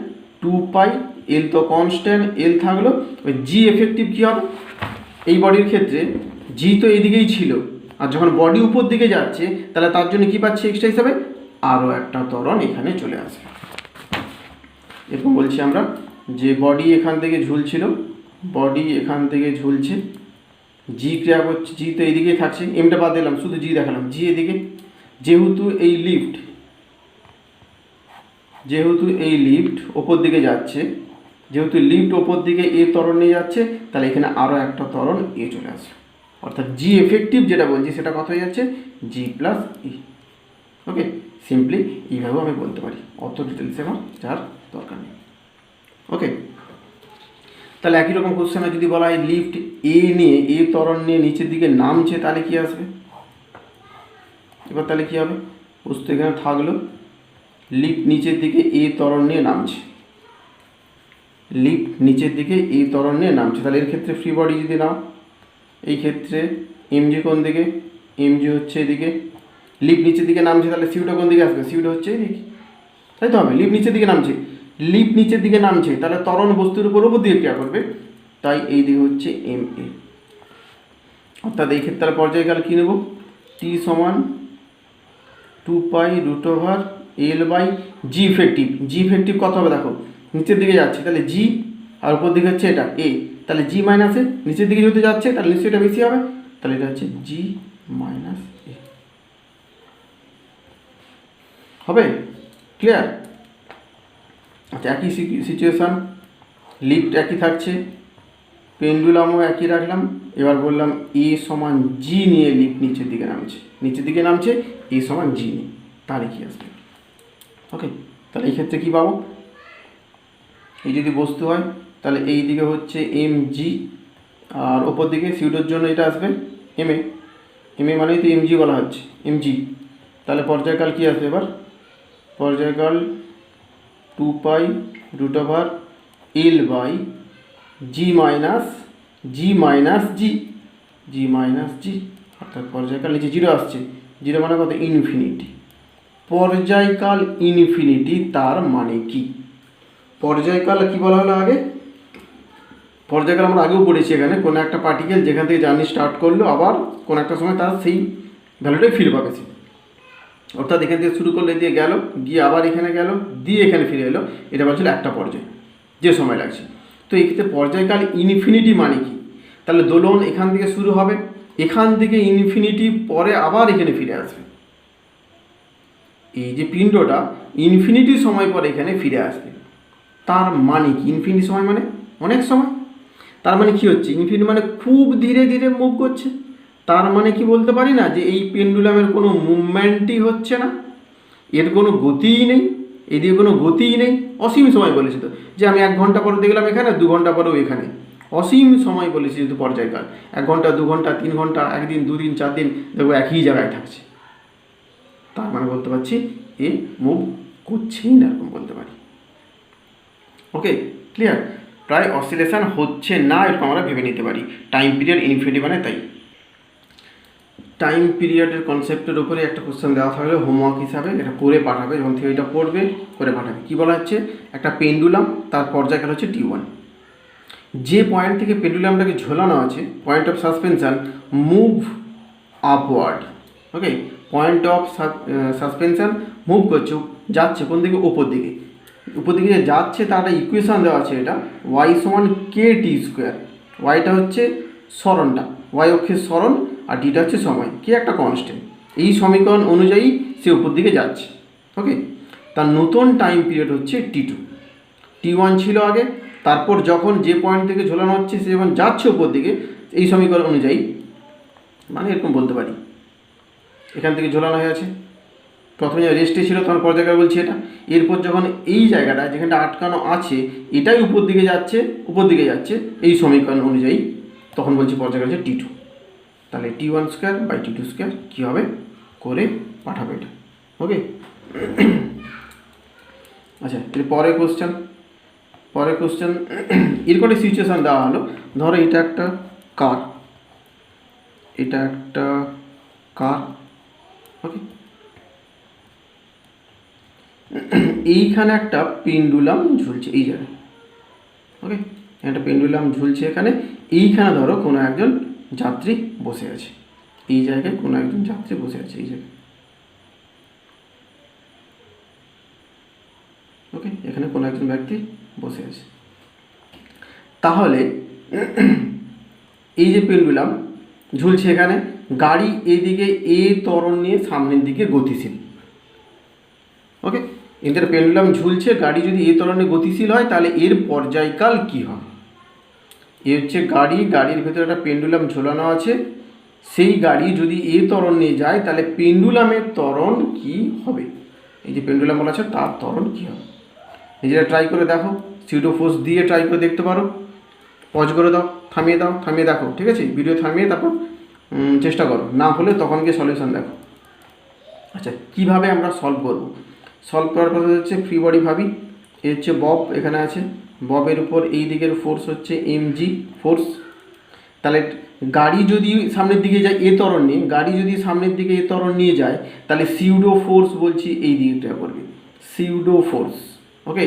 2 পাই, এল তো কনস্ট্যান্ট এল থাকলো, ওই জি এফেক্টিভ কী হবে, এই বডির ক্ষেত্রে জি তো এদিকেই ছিল, আর যখন বডি উপর দিকে যাচ্ছে তাহলে তার জন্য কী পাচ্ছি এক্সট্রা হিসাবে, আরও একটা ত্বরণ এখানে চলে আসবে। এরকম বলছি আমরা যে বডি এখান থেকে ঝুলছিল, বডি এখান থেকে ঝুলছে, জি ক্রিয়া করছে, জি তো এইদিকেই থাকছে, এমটা বাদ দিলাম শুধু জি দেখালাম, জি এদিকে, যেহেতু এই লিফট ওপর দিকে যাচ্ছে, যেহেতু লিফট ওপর দিকে এ ত্বরণ নিয়ে যাচ্ছে, তাহলে এখানে আরও একটা ত্বরণ এ চলে আসবে, অর্থাৎ জি এফেক্টিভ যেটা বলছি সেটা কত হয়ে যাচ্ছে জি প্লাস ই। ওকে, সিম্পলি এইভাবেও আমি বলতে পারি, অত ডিটেলসে আমার যার দরকার নেই। ওকে, তাহলে একই রকম কোশ্চেনে যদি বলা হয় লিফট এ ত্বরণ নিয়ে নিচের দিকে নামছে, তাহলে কি আসবে, এবার তাহলে কী হবে, বস্তু এখানে থাকলো, লিফট নিচের দিকে এ ত্বরণ নিয়ে নামছে, তাহলে এর ক্ষেত্রে ফ্রি বডি যদি নাও, এই ক্ষেত্রে এমজি কোন দিকে, এমজি হচ্ছে এদিকে, লিপ নিচের দিকে নামছে, তাহলে সিউটা কোন দিকে আসবে, সিউটা হচ্ছে এইদিকে, তাই তো হবে। লিপ নিচের দিকে নামছে, লিপ নিচের দিকে নামছে, তাহলে ত্বরণ বস্তুর উপর দিয়ে ক্রিয়া করবে, তাই এই দিকে হচ্ছে এম এ। অর্থাৎ এই ক্ষেত্রে তাহলে পর্যায়কাল কী নেব, টি সমান 2π√L/জি ইফেক্টিভ। জি ইফেক্টিভ কত হবে দেখো, নিচের দিকে যাচ্ছে তাহলে জি, আর উপর দিকে হচ্ছে এটা এ, তাহলে জি মাইনাস এ, নিচের দিকে যেহেতু যাচ্ছে তাহলে নিশ্চয়ই এটা বেশি হবে, তাহলে এটা হচ্ছে জি মাইনাস এ। হবে ক্লিয়ার? আচ্ছা, একই সিচুয়েশান, লিফট একই থাকছে, পেন্ডুলামও একই রাখলাম। এবার বললাম এ সমান জি নিয়ে লিফট নিচের দিকে নামছে, নিচের দিকে নামছে, এ সমান জি নিয়ে, তাহলে কী আসবে? ওকে, তাহলে এই ক্ষেত্রে কী পাবো, এই যদি বস্তু হয় তাহলে এই দিকে হচ্ছে এম জি, আর ওপর দিকে সিউডোর জন্য এটা আসবে এম এ, এম এ মানেই তো এম জি বলা হচ্ছে, এম জি। তাহলে পর্যায়কাল কী আসবে এবার, পর্যায়কাল 2π√L/জি মাইনাস জি, অর্থাৎ পর্যায়কাল নিচে জিরো আসছে, জিরো মানে কত, ইনফিনিটি। পর্যায়কাল ইনফিনিটি, তার মানে কি, পর্যায়কাল কি বলা হলো আগে, পর্যায়কাল আমরা আগেও পড়েছি, এখানে কোনো একটা পার্টিকেল যেখান থেকে জার্নি স্টার্ট করলো আবার কোনো একটা সময় তার সেই ভ্যালুটাই ফিরে পাবে সে, অর্থাৎ এখান থেকে শুরু করলে দিয়ে গেল, গিয়ে আবার এখানে গেল, দিয়ে এখানে ফিরে এলো, এটা বলছিল একটা পর্যায় যে সময় লাগছে। তো এক্ষেত্রে পর্যায়কাল ইনফিনিটি মানে কি, তাহলে দোলন এখান থেকে শুরু হবে, এখান থেকে ইনফিনিটি পরে আবার এখানে ফিরে আসবে, এই যে পিণ্ডটা ইনফিনিটি সময় পরে এখানে ফিরে আসবে, তার মানে কি, ইনফিনিটি সময় মানে অনেক সময়, তার মানে কি হচ্ছে, ইনফিনিটি মানে খুব ধীরে ধীরে মুভ করছে, তার মানে কি বলতে পারি না যে এই পেন্ডুলামের কোনো মুভমেন্টই হচ্ছে না, এর কোনো গতিই নেই, এদিকে কোনো গতিই নেই, অসীম সময় বলেছে তো, যে আমি 1 ঘন্টা পরে দেখলাম এখানে, 2 ঘন্টা পরেও এখানে, অসীম সময় বলেছি যেহেতু পর্যায়কাল, 1 ঘন্টা 2 ঘন্টা 3 ঘন্টা, 1 দিন 2 দিন 4 দিন, দেখবো একই জায়গায় থাকছে, তার মানে বলতে পারছি এ মুভ করছেই না, এরকম বলতে পারি। ওকে ক্লিয়ার, প্রায় অসিলেশন হচ্ছে না এরকম আমরা ভেবে নিতে পারি, টাইম পিরিয়ড ইনফিনিটি মানে তাই। টাইম পিরিয়ডের কনসেপ্টের উপরে একটা কোশ্চেন দেওয়া থাকলে হোমওয়ার্ক হিসাবে এটা করে পাঠাবে, যখন থিওরিটা পড়বে করে পাঠাবে। কী বলা হচ্ছে, একটা পেন্ডুলাম, তার পর্যায়কাল হচ্ছে T1, যে পয়েন্ট থেকে পেন্ডুলামটাকে ঝোলানো আছে, point of suspension move upward. Okay, point of suspension move করছে, যাচ্ছে কোন দিকে, উপর দিকে, উপর দিকে যে যাচ্ছে তার একটা ইকুয়েশান দেওয়া আছে, এটা y সমান KT², ওয়াইটা হচ্ছে সরণটা, ওয়াই অক্ষের সরণ, আর ডিটা হচ্ছে সময়, কি একটা কনস্ট্যান্ট, এই সমীকরণ অনুযায়ী সে উপর দিকে যাচ্ছে। ওকে, তার নতুন টাইম পিরিয়ড হচ্ছে T2, T1 ছিল আগে, তারপর যখন যে পয়েন্ট থেকে ঝোলানো হচ্ছে সে যখন যাচ্ছে উপর দিকে, এই সমীকরণ অনুযায়ী, মানে এরকম বলতে পারি, এখান থেকে ঝোলানো হয়ে আছে, প্রথমে রেস্টে ছিল তখন পর্যায়কাল বলছি এটা, এরপর যখন এই জায়গাটা যেখানটা আটকানো আছে এটাই উপর দিকে যাচ্ছে এই সমীকরণ অনুযায়ী, তখন বলছি পর্যায়কাল হচ্ছে T2, তাহলে T1²/T2² কী হবে, করে পাঠাবে এটা। ওকে, আচ্ছা, এর পরের কোশ্চেন এরকম একটা সিচুয়েশান দেওয়া হলো, ধরো এটা একটা কার, ওকে, এইখানে একটা পেন্ডুলাম ঝুলছে এই জায়গায়, ওকে, একটা পেন্ডুলাম ঝুলছে এখানে, এইখানে ধরো কোনো একজন যাত্রী বসে আছে, এই জায়গায় কোনো একজন যাত্রী বসে আছে এই জায়গায়, ওকে, এখানে কোনো একজন ব্যক্তি বসে আছে। তাহলে এই যে পেন্ডুলাম ঝুলছে এখানে, গাড়ি এইদিকে এ ত্বরণ নিয়ে সামনের দিকে গতিশীল। ওকে, এদের পেন্ডুলাম ঝুলছে, গাড়ি যদি এ ত্বরণে গতিশীল হয় তাহলে এর পর্যায়কাল কী হবে, এ হচ্ছে গাড়ি, গাড়ির ভেতরে একটা পেন্ডুলাম ঝোলানো আছে, সেই গাড়ি যদি এ ত্বরণ নিয়ে যায় তাহলে পেন্ডুলামের ত্বরণ কি হবে, এই যে পেন্ডুলাম বলা আছে তার ত্বরণ কী হবে, নিজেরা ট্রাই করে দেখো, সিউডো ফোর্স দিয়ে ট্রাই করে দেখতে পারো, পজ করে দাও, থামিয়ে দেখো, ঠিক আছে, ভিডিও থামিয়ে তারপর চেষ্টা করো, না হলে তখন গিয়ে সলিউশন দেখো। আচ্ছা, কীভাবে আমরা সলভ করব, সলভ করার কথা হচ্ছে ফ্রি বডি ভাবি, এ হচ্ছে বব এখানে আছে, ববের উপর এই দিকের ফোর্স হচ্ছে mg ফোর্স, তাহলে গাড়ি যদি সামনের দিকে যায় এ ত্বরণ নিয়ে, গাড়ি যদি সামনের দিকে এ ত্বরণ নিয়ে যায়, তাহলে সিউডো ফোর্স বলছি এই দিকটা করবে, সিউডো ফোর্স। ওকে,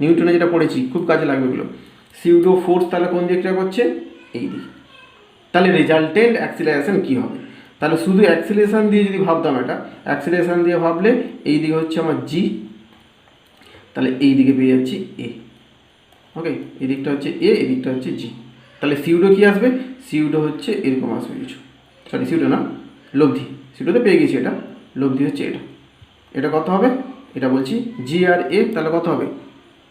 নিউটনে যেটা পড়েছি খুব কাজে লাগবে এগুলো। সিউডো ফোর্স তাহলে কোন দিকটা করছে, এই দিক। তাহলে রেজাল্টেন্ট অ্যাক্সিলারেশন কী হবে? তাহলে শুধু অ্যাক্সিলারেশন দিয়ে যদি ভাবতাম, এটা অ্যাক্সিলারেশন দিয়ে ভাবলে এই দিকে হচ্ছে আমার জি, তাহলে এই দিকে পেয়ে যাচ্ছি এ। ওকে, এই দিকটা হচ্ছে এ, এই দিকটা হচ্ছে জি। তাহলে সিউডো কী আসবে, সিউডো হচ্ছে এরকম আসবে কিছু, সরি সিউডো না, লব্ধি। সিউডোতে পেয়ে গেছি, এটা লব্ধি হচ্ছে এটা। এটা কত হবে, এটা বলছি জি আর এ, তাহলে কত হবে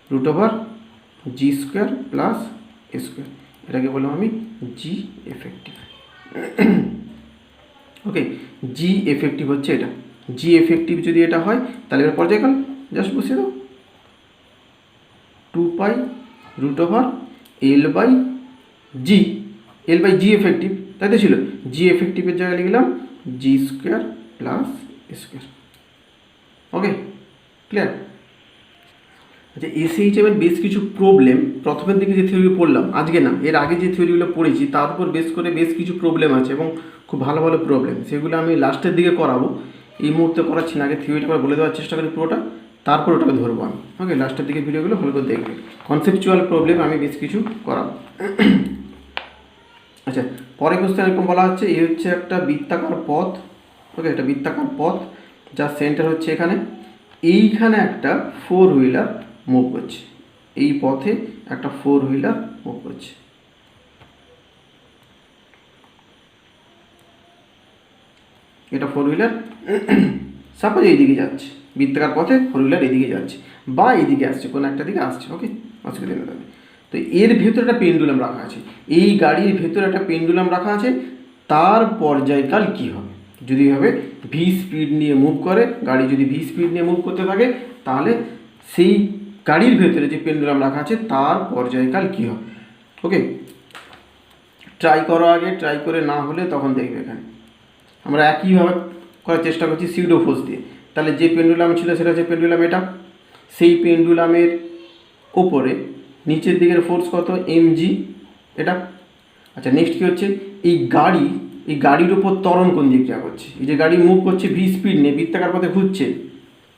√g² প্লাস এ স্কোয়ার। এটাকে বললাম আমি জি এফেক্টিভ। ওকে, জি এফেক্টিভ হচ্ছে এটা। জি এফেক্টিভ যদি এটা হয় তাহলে এবার পর্যায়কাল জাস্ট বসিয়ে দাও, 2π√L/G, L/G এফেক্টিভ, তাই তো ছিল। জি এফেক্টিভের জায়গায় লিখলাম g² প্লাস এ স্কোয়ার। ওকে, ক্লিয়ার? আচ্ছা, এসএইচএমের বেশ কিছু প্রবলেম, প্রথমের দিকে যে থিওরি পড়লাম, আজকে না এর আগে যে থিওরিগুলো পড়েছি তার উপর বেস করে বেশ কিছু প্রবলেম আছে এবং খুব ভালো ভালো প্রবলেম, সেগুলো আমি লাস্টের দিকে করাবো। এই মুহূর্তে করাচ্ছি না, আগে থিওরিটা বলে দেওয়ার চেষ্টা করি পুরোটা, তারপর ওটাকে ধরবো আমি। ওকে, লাস্টের দিকে ভিডিওগুলো ভালো করে দেখবে। কনসেপচুয়াল প্রবলেম আমি বেশ কিছু করাবো। আচ্ছা, পরে কোশ্চেন এরকম বলা হচ্ছে, এই হচ্ছে একটা বৃত্তাকার পথ। ওকে, একটা বৃত্তাকার পথ যার সেন্টার হচ্ছে এখানে, এইখানে একটা 4 হুইলার মুভ করছে, এই পথে একটা 4 হুইলার মুভ করছে। এটা 4 হুইলার সাপোজ এইদিকে যাচ্ছে, বৃত্তাকার পথে 4 হুইলার এদিকে যাচ্ছে বা এইদিকে আসছে, কোনো একটা দিকে আসছে। ওকে, অসুবিধা নেই। তো এর ভেতরে একটা পেন্ডুলাম রাখা আছে, এই গাড়ির ভেতরে একটা পেন্ডুলাম রাখা আছে, তার পর্যায়কাল কী হবে? যদি হবে ভি স্পিড নিয়ে মুভ করে, গাড়ি যদি ভি স্পিড নিয়ে মুভ করতে থাকে, তাহলে সেই গাড়ির ভেতরে যে পেন্ডুলাম রাখা আছে তার পর্যায়কাল কী হবে? ওকে, ট্রাই করো আগে, ট্রাই করে না হলে তখন দেখবে। এখানে আমরা একইভাবে করার চেষ্টা করছি সিউডো ফোর্স দিয়ে। তাহলে যে পেন্ডুলাম ছিল সেটা হচ্ছে পেন্ডুলাম এটা, সেই পেন্ডুলামের ওপরে নিচের দিকের ফোর্স কত, mg এটা। আচ্ছা, নেক্সট কী হচ্ছে, এই গাড়ির ওপর ত্বরণ কোন দিকটা করছে? এই যে গাড়ি মুভ করছে ভি স্পিড নিয়ে, বৃত্তাকার পথে ঘুরছে।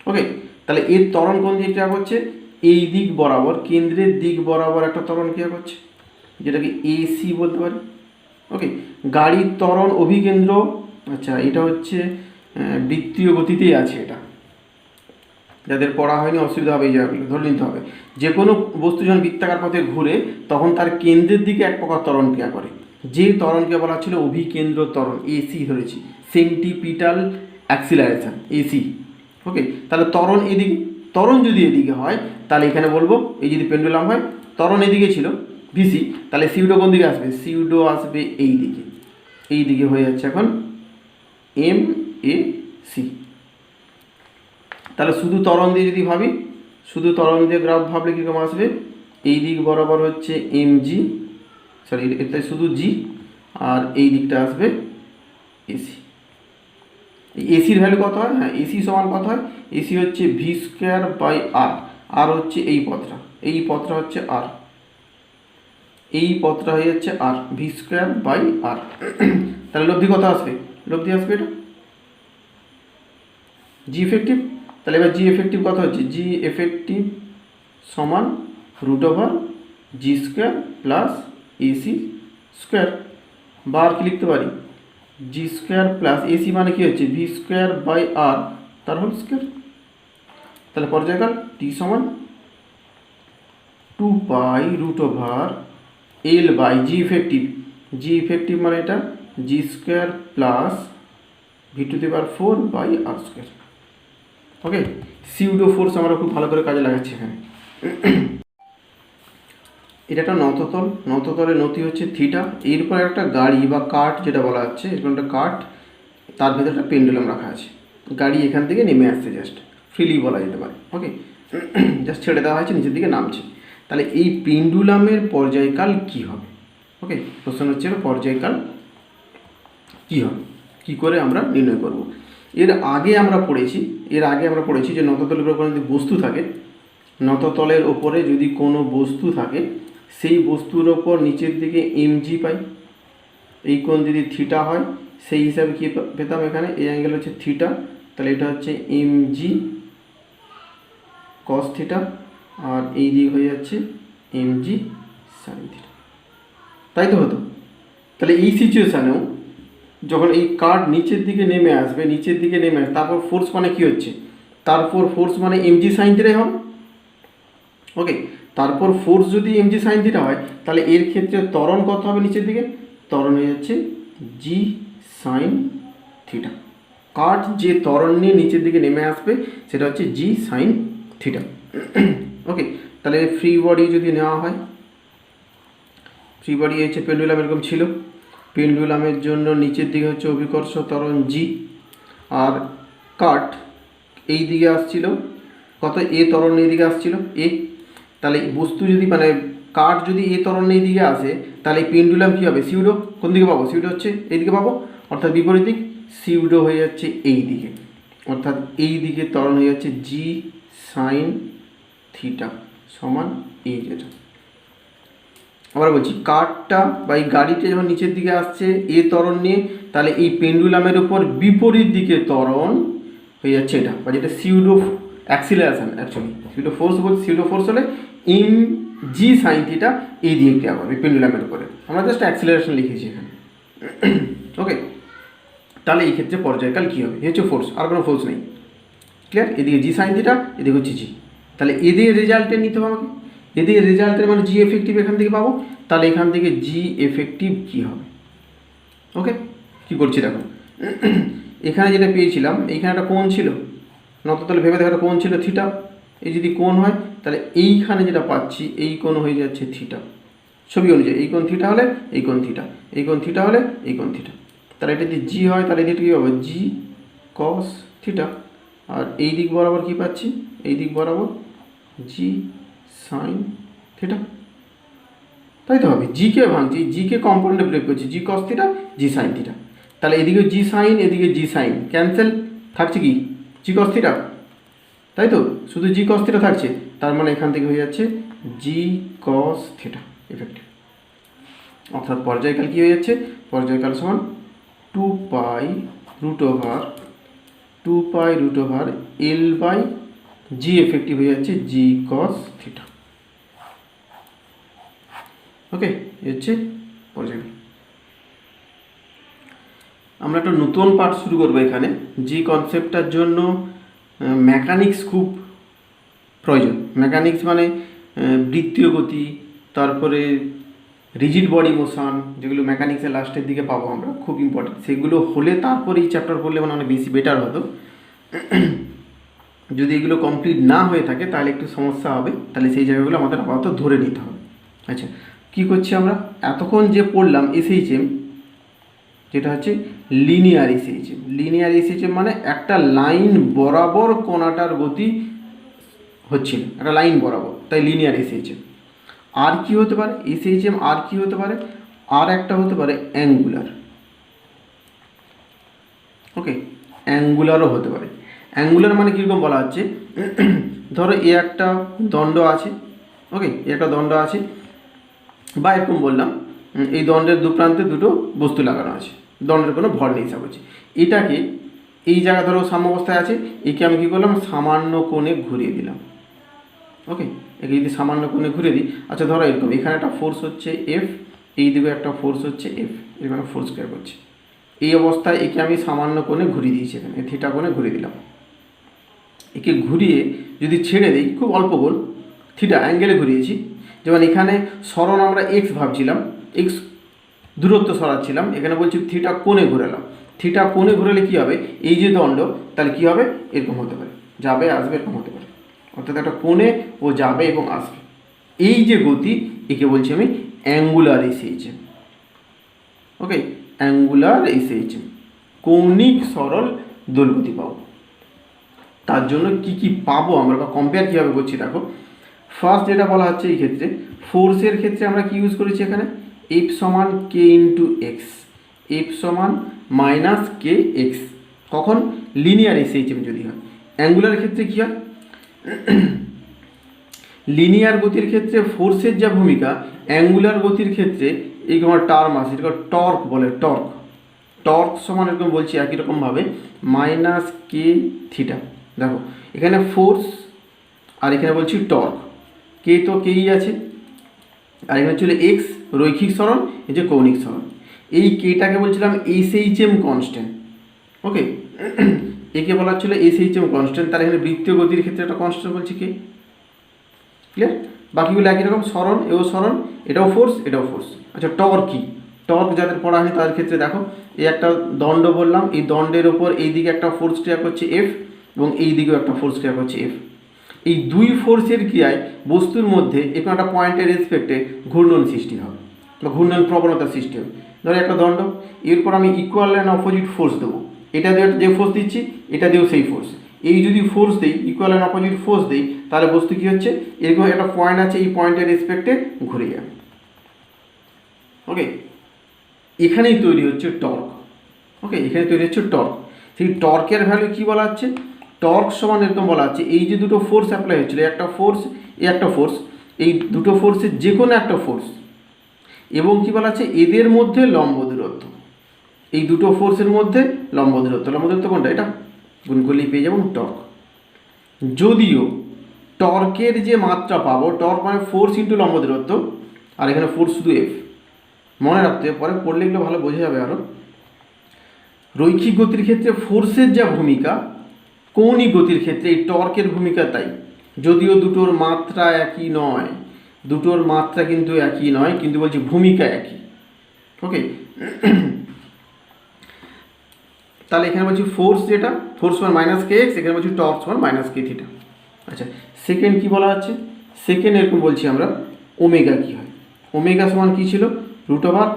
ওকে, তাহলে এর ত্বরণ কোন দিকটা করছে? এই দিক বরাবর, কেন্দ্রের দিক বরাবর একটা ত্বরণ ক্রিয়া করছে, যেটাকে এসি বলতে পারি। ওকে, গাড়ির ত্বরণ অভিকেন্দ্র, আচ্ছা এটা হচ্ছে বৃত্তীয় গতিতেই আছে। এটা যাদের পড়া হয়নি অসুবিধা হবে, এই জায়গাগুলো ধরে নিতে হবে। যে কোনো বস্তু যখন বৃত্তাকার পথে ঘুরে তখন তার কেন্দ্রের দিকে এক প্রকার ত্বরণ ক্রিয়া করে, যে ত্বরণকে বলা ছিল অভিকেন্দ্র ত্বরণ, এসি ধরেছি, সেন্টিপিটাল অ্যাক্সিলারেশন, এসি। ওকে, তাহলে ত্বরণ এদিকে, ত্বরণ যদি এদিকে হয় তাহলে এখানে বলবো, এই যদি পেন্ডুলাম হয় ত্বরণ এদিকে ছিল ভিসি, তাহলে সিউডো কোন দিকে আসবে? সিউডো আসবে এই দিকে, এই দিকে হয়ে যাচ্ছে এখন এম এ সি। তাহলে শুধু ত্বরণ দিয়ে যদি ভাবি, শুধু ত্বরণ দিয়ে গ্রাফ ভাবলে কীরকম আসবে? এই দিক বরাবর হচ্ছে mg, সরি এটা শুধু জি, আর এই দিকটা আসবে এসি। এসির ভ্যালু কত হয়? হ্যাঁ, এসি সমান কত হয়? এসি হচ্ছে v²/r, আর হচ্ছে এই পথটা হচ্ছে আর, এই পথটা হয়ে যাচ্ছে আর, v²/r। তাহলে লব্ধি কত আসবে? লব্ধি আসবে এটা জি এফেক্টিভ। তাহলে এবার জি এফেক্টিভ কত হচ্ছে? জি এফেক্টিভ সমান √g² প্লাস এসি স্কোয়ার, বা আর কি লিখতে পারি? g² প্লাস এসি মানে কি হচ্ছে v²/r তার হোল স্কোয়ার। তাহলে পর্যায়কাল টি সমান 2π√L/g ইফেক্টিভ, জি ইফেক্টিভ মানে এটা g² প্লাস v⁴/r²। ওকে, সিউডো ফোর্স আমরা খুব ভালো করে কাজে লাগাচ্ছি এখানে। এটা একটা নততল, নততলের নতি হচ্ছে থিটা, এরপর একটা গাড়ি বা কাঠ যেটা বলা হচ্ছে, এরকম একটা কাঠ, তার ভেতরে একটা পেন্ডুলাম রাখা আছে, গাড়ি এখান থেকে নেমে আসছে, জাস্ট ফ্রিলি বলা যেতে পারে। ওকে, জাস্ট ছেড়ে দেওয়া হয়েছে, নিচের দিকে নামছে। তাহলে এই পেন্ডুলামের পর্যায়কাল কী হবে? ওকে, প্রশ্ন হচ্ছে পর্যায়কাল কী হবে, কী করে আমরা নির্ণয় করব? এর আগে আমরা পড়েছি যে নততলের উপরে যদি বস্তু থাকে, নততলের ওপরে যদি কোনো বস্তু থাকে, সেই বস্তুর ওপর নিচের দিকে mg পাই, এই কোণ যদি থিটা হয় সেই হিসাবে কী পেতাম, এখানে এই অ্যাঙ্গেল হচ্ছে থিটা, তাহলে এটা হচ্ছে mg cos থিটা, আর এই দিক হয়ে যাচ্ছে mg sin থিটা, তাই তো হতো। তাহলে এই সিচুয়েশানেও যখন এই কার্ড নিচের দিকে নেমে আসবে, তারপর ফোর্স মানে কী হচ্ছে, তারপর ফোর্স মানে mg sin থিটাই হবে। ওকে, তারপর ফোর্স যদি mg sin থিটা হয় তাহলে এর ক্ষেত্রে ত্বরণ কত হবে নিচের দিকে, ত্বরণ হয়ে যাচ্ছে g sin থিটা। কার্ড যে ত্বরণ নিয়ে নিচের দিকে নেমে আসবে সেটা হচ্ছে g sin থিটা। ওকে, তাহলে ফ্রি বডি যদি নেওয়া হয়, ফ্রি বডি হচ্ছে পেন্ডুলাম এরকম ছিল, পেন্ডুলামের জন্য নিচের দিকে হচ্ছে অভিকর্ষ ত্বরণ g, আর কার্ড এই দিকে আসছিল কত, এ ত্বরণ এই দিকে আসছিল এ, তাহলে বস্তু যদি মানে কার্ড যদি এ ত্বরণ এই দিকে আসে তাহলে পেন্ডুলাম কী হবে, সিউডো কোন দিকে পাবো, সিউডো হচ্ছে এই দিকে পাবো, অর্থাৎ বিপরীত দিক, সিউডো হয়ে যাচ্ছে এই দিকে, অর্থাৎ এই দিকে ত্বরণ হয়ে যাচ্ছে g sin থিটা সমান এই যেটা। আবার বলছি, কার্ডটা বা এই গাড়িটা যখন নিচের দিকে আসছে এ ত্বরণ নিয়ে, তাহলে এই পেন্ডুলামের উপর বিপরীত দিকে ত্বরণ হয়ে যাচ্ছে এটা, বা যেটা pseudo acceleration, actually pseudo force বলছি, সিউডো ফোর্স হলে mg sin থিটা এই দিকে ক্রিয়া করবে পেন্ডুলামের উপরে, আমরা জাস্ট অ্যাক্সিলারেশন লিখেছি এখানে। ওকে, তাহলে এই ক্ষেত্রে পর্যায়কাল কী হবে, এই হচ্ছে ফোর্স, আর কোনো ফোর্স নেই, ক্লিয়ার। এদিকে g sin থিটা, এদিকে হচ্ছে g, তাহলে এদের রেজাল্টের নিতে হবে আমাকে, এদিকে রেজাল্টের মানে g এফেক্টিভ এখান থেকে পাবো, তাহলে এখান থেকে g এফেক্টিভ কী হবে। ওকে, কী করছি দেখো, এখানে যেটা পেয়েছিলাম এইখানে একটা কোণ ছিল, নত তাহলে ভেবে দেখো একটা কোণ ছিল থিটা, এই যদি কোণ হয় তাহলে এইখানে যেটা পাচ্ছি এই কোণ হয়ে যাচ্ছে থিটা, ছবি অনুযায়ী এই কোণ থিটা হলে এই কোণ থিটা, এই কোণ থিটা হলে এই কোণ থিটা, তাহলে এটা যদি জি হয় তাহলে এটা কী হবে, জি কস থিটা, আর এই দিক বরাবর কী পাচ্ছি, এই দিক বরাবর জি সাইন থিটা, তাই তো হবে। জিকে ভাঙছি, জিকে কম্পাউন্ডে ব্রেক করছি, G cos theta G sine theta, তাহলে এদিকে জি সাইন এদিকে জি সাইন ক্যান্সেল, থাকছে কি জি কস থিটা, তাই তো শুধু জি কস থিটা থাকছে, তার মানে এখান থেকে হয়ে যাচ্ছে জি কস থিটা এফেক্টিভ, অর্থাৎ পর্যায়কাল কী হয়ে যাচ্ছে, পর্যায়কাল সমান 2 pi root over L by G effective হয়ে যাচ্ছে জি কস থিটা। ওকে, এই হচ্ছে পর্যায়কাল। আমরা একটা নতুন পার্ট শুরু করবো এখানে, যে কনসেপ্টটার জন্য মেকানিক্স খুব প্রয়োজন। মেকানিক্স মানে বৃত্তীয় গতি, তারপরে রিজিড বডি মোশন, যেগুলো মেকানিক্সের লাস্টের দিকে পাবো আমরা, খুব ইম্পর্টেন্ট, সেগুলো হলে তারপরে এই চ্যাপ্টার পড়লে মানে অনেক বেশি বেটার হতো। যদি এগুলো কমপ্লিট না হয়ে থাকে তাহলে একটু সমস্যা হবে, তাহলে সেই জায়গাগুলো আমাদের আপাতত ধরে নিতে হবে। আচ্ছা, কী করছি আমরা এতক্ষণ যে পড়লাম এসএইচএম, যেটা হচ্ছে লিনিয়ার এসএইচএম। লিনিয়ার এসএইচএম মানে একটা লাইন বরাবর কোণাটার গতি হচ্ছিল, একটা লাইন বরাবর, তাই লিনিয়ার এসএইচএম। আর কি হতে পারে এসএইচএম, আর কি হতে পারে, আর একটা হতে পারে অ্যাঙ্গুলার। ওকে, অ্যাঙ্গুলারও হতে পারে। অ্যাঙ্গুলার মানে কীরকম বলা হচ্ছে, ধরো এ একটা দণ্ড আছে, ওকে এ একটা দণ্ড আছে, বা এরকম বললাম এই দণ্ডের দু প্রান্তে দুটো বস্তু লাগানো আছে, দণ্ডের কোনো ভর নেই হিসাব হচ্ছে, এটাকে এই জায়গা ধরো সাম্যাবস্থায় আছে, একে আমি কী করলাম সামান্য কোণে ঘুরিয়ে দিলাম। ওকে, একে যদি সামান্য কোণে ঘুরে দিই, আচ্ছা ধরো এরকম এখানে একটা ফোর্স হচ্ছে এফ, এই দিকে একটা ফোর্স হচ্ছে এফ, এখানে ফোর্স ক্রিয়া করছে, এই অবস্থায় একে আমি সামান্য কোণে ঘুরিয়ে দিয়েছি, এখানে থিটা কোণে ঘুরিয়ে দিলাম। একে ঘুরিয়ে যদি ছেড়ে দিই, খুব অল্প কোণ থিটা অ্যাঙ্গেলে ঘুরিয়েছি, যেমন এখানে সরণ আমরা এক্স ভাবছিলাম, এক্স দূরত্ব সরাচ্ছিলাম, এখানে বলছি থিটা কোণে ঘুরালাম। থিটা কোণে ঘুরালে কী হবে, এই যে দণ্ড তাহলে কী হবে, এরকম হতে পারে, যাবে আসবে এরকম হতে পারে, অর্থাৎ একটা কোণে ও যাবে এবং আসবে, এই যে গতি একে বলছি আমি অ্যাঙ্গুলার এসএইচএম। ওকে, অ্যাঙ্গুলার এসএইচএম, কৌণিক সরল দোলগতি পাবো। তার জন্য কি কি পাবো আমরা বা কম্পেয়ার কীভাবে করছি দেখো, ফার্স্ট যেটা বলা হচ্ছে এই ক্ষেত্রে ফোর্সের ক্ষেত্রে আমরা কি ইউজ করেছি এখানে, এফ সমান কে ইন্টু এক্স, এফ সমান মাইনাস কে এক্স, কখন লিনিয়ার এসএইচএম যদি হয়। অ্যাঙ্গুলার ক্ষেত্রে কী হয়, লিনিয়ার গতির ক্ষেত্রে ফোর্সের যা ভূমিকা, অ্যাঙ্গুলার গতির ক্ষেত্রে এই আমার টার্ম আছে, এটাকে টর্ক বলে, টর্ক। টর্ক সমান এরকম বলছি একই রকমভাবে মাইনাস কে থিটা। দেখো এখানে ফোর্স আর এখানে বলছি টর্ক, কে তো কেই আছে, আর এখানে ছিল এক্স রৈখিক সরণ, এই যে কৌণিক সরণ। এই কেটাকে বলছিলাম এসএইচএম কনস্ট্যান্ট। ওকে, একে বলা ছিল এসএইচএম কনস্ট্যান্ট, তার এখানে বৃত্তীয় গতির ক্ষেত্রে একটা কনস্ট্যান্ট বলছি কে। ক্লিয়ার? বাকিগুলো একই রকম, সরণ এও সরণ, এটাও ফোর্স এটাও ফোর্স। আচ্ছা টর্ক কি? টর্ক যাদের পড়া হয়নি তাদের ক্ষেত্রে দেখো, এই একটা দণ্ড বললাম, এই দণ্ডের ওপর এই দিকে একটা ফোর্স ক্রিয়া করছে এফ, এবং এই দিকেও একটা ফোর্স ক্রিয়া করছে এফ। এই দুই ফোর্সের ক্রিয়ায় বস্তুর মধ্যে এরকম একটা পয়েন্টের রেসপেক্টে ঘূর্ণন সৃষ্টি হবে বা ঘূর্ণন প্রবণতা সৃষ্টি হবে। ধরো একটা দণ্ড, এরপর আমি ইকুয়াল অ্যান্ড অপোজিট ফোর্স দেবো, এটা দিয়ে যে ফোর্স দিচ্ছি এটা দিয়েও সেই ফোর্স। এই যদি ফোর্স দিই, ইকুয়াল অ্যান্ড অপোজিট ফোর্স দিই, তাহলে বস্তু কী হচ্ছে, এরকম একটা পয়েন্ট আছে, এই পয়েন্টের রেসপেক্টে ঘুরে যাবে। ওকে, এখানেই তৈরি হচ্ছে টর্ক। ওকে, এখানে তৈরি হচ্ছে টর্ক। সেই টর্কের ভ্যালু কী বলা হচ্ছে, টর্ক সমান এরকম বলা হচ্ছে, এই যে দুটো ফোর্স অ্যাপ্লাই হচ্ছিলো, একটা ফোর্স এই একটা ফোর্স, এই দুটো ফোর্সের যে কোনো একটা ফোর্স, এবং কী বলা আছে এদের মধ্যে লম্ব দূরত্ব, এই দুটো ফোর্সের মধ্যে লম্ব দূরত্ব। লম্ব দূরত্ব কোনটা, এটা গুণ করলেই পেয়ে যাবো টর্ক। যদিও টর্কের যে মাত্রা পাবো, টর্ক মানে ফোর্স ইন্টু লম্ব দূরত্ব, আর এখানে ফোর্স শুধু এফ। মনে রাখতে হবে, পরে পড়লে এগুলো ভালো বোঝা যাবে আরও। রৈখিক গতির ক্ষেত্রে ফোর্সের যা ভূমিকা, কৌণিক গতির ক্ষেত্রে এই টর্কের ভূমিকা তাই। যদিও দুটোর মাত্রা একই নয়, দুটোর মাত্রা কিন্তু একই নয়, কিন্তু বলছি ভূমিকা একই। ওকে, তাহলে এখানে বলছি ফোর্স যেটা, ফোর্স সমান মাইনাস কে এক্স, এখানে বলছি টর্ক সমান মাইনাস কে থিটা। আচ্ছা সেকেন্ড কী বলা হচ্ছে, সেকেন্ড এরকম বলছি আমরা ওমেগা কী হয়। ওমেগা সমান কী ছিল, root over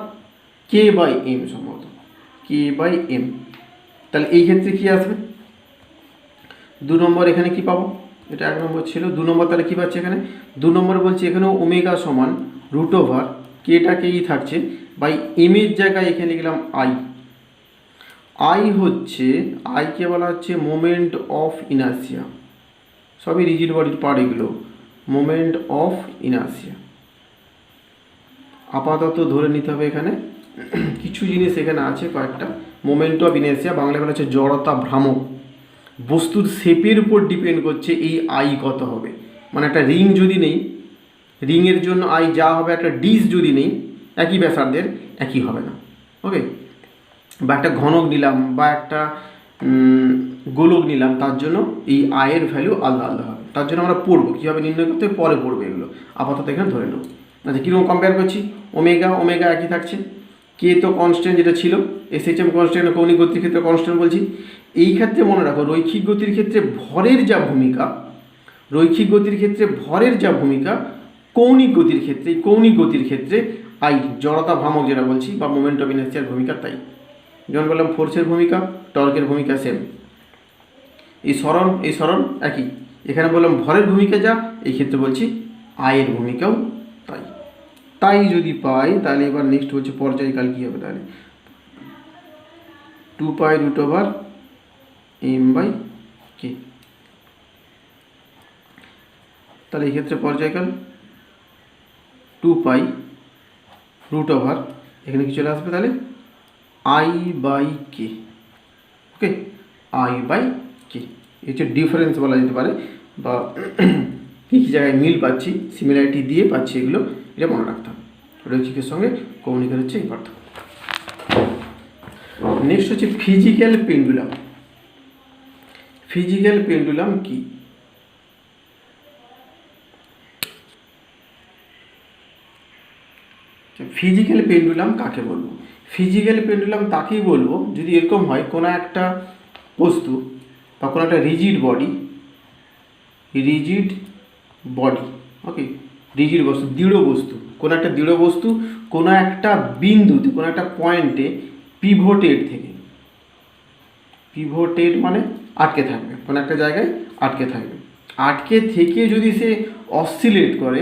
K by M, সম্ভবত কে বাই এম। তাহলে এই ক্ষেত্রে কী আসবে, 2 নম্বর এখানে কি পাবো, এটা 1 নম্বর ছিল, 2 নম্বর তাহলে কী পাচ্ছে এখানে, 2 নম্বরে বলছি এখানেও ওমেগা সমান রুট ওভার কেটা কেই থাকছে বাই এমের জায়গায় এখানে লিখলাম আই। আই হচ্ছে, আইকে বলা হচ্ছে মোমেন্ট অফ ইনার্সিয়া, সবই রিজিড বডির পার্ট এগুলো, মোমেন্ট অফ ইনার্সিয়া। আপাতত ধরে নিতে হবে এখানে কিছু জিনিস এখানে আছে কয়েকটা। মোমেন্ট অফ ইনার্সিয়া বাংলায় বলা হচ্ছে জড়তা ভ্রামক। বস্তুর শেপের উপর ডিপেন্ড করছে এই আই কত হবে। মানে একটা রিং যদি নেই, রিংয়ের জন্য আই যা হবে, একটা ডিশ যদি নেই একই ব্যাসার্ধের, একই হবে না। ওকে, বা একটা ঘনক নিলাম বা একটা গোলক নিলাম, তার জন্য এই আয়ের ভ্যালু আলাদা আলাদা হবে। তার জন্য আমরা পড়বো কীভাবে নির্ণয় করতে, পরে পড়বো এগুলো, আপাতত এখানে ধরে নেব। আচ্ছা কীরকম কম্পেয়ার করছি, ওমেগা ওমেগা একই থাকছে, কে তো কনস্ট্যান্ট যেটা ছিল, এসএইচএম কনস্ট্যান্ট, কৌণিক গতির ক্ষেত্রে কনস্ট্যান্ট বলছি। এই ক্ষেত্রে মনে রাখো রৈখিক গতির ক্ষেত্রে ভরের যা ভূমিকা, রৈখিক গতির ক্ষেত্রে ভরের যা ভূমিকা, কৌণিক গতির ক্ষেত্রে, কৌণিক গতির ক্ষেত্রে আই জড়তা ভ্রামক যেটা বলছি বা মোমেন্ট অফ ইনার্সিয়ার ভূমিকা তাই। যেমন বললাম ফোর্সের ভূমিকা, টর্কের ভূমিকা সেম, এই সরণ একই। এখানে বললাম ভরের ভূমিকা যা, এই ক্ষেত্রে বলছি আয়ের ভূমিকাও তাই। তাই যদি পাই তাহলে এবার নেক্সট হচ্ছে পর্যায়কাল কী হবে, তাহলে 2 pi root over M by কে। তাহলে এই ক্ষেত্রে পর্যায়কাল 2 পাই রুট ওভার, এখানে কি চলে আসবে তাহলে I by K. Okay, I by K, এই হচ্ছে ডিফারেন্স বলা যেতে পারে, বা কী কী জায়গায় মিল পাচ্ছি, সিমিলারিটি দিয়ে পাচ্ছি, এগুলো এটা মনে রাখতে হবে। রৈখিকের সঙ্গে কৌণিকের হচ্ছে এই পার্থক্য। নেক্সট হচ্ছে ফিজিক্যাল পেন্ডুলাম। ফিজিক্যাল পেন্ডুলাম কি, ফিজিক্যাল পেন্ডুলাম কাকে বলবো, ফিজিক্যাল পেন্ডুলাম তাকেই বলবো যদি এরকম হয় কোনো একটা বস্তু বা কোনো একটা রিজিড বডি, ওকে, রিজিড বস্তু, দৃঢ় বস্তু, কোনো একটা দৃঢ় বস্তু কোনো একটা বিন্দুতে, কোনো একটা পয়েন্টে পিভোটেড থেকে, পিভোটেড মানে আটকে থাকবে, কোনো একটা জায়গায় আটকে থাকবে, আটকে থেকে যদি সে অসিলেট করে,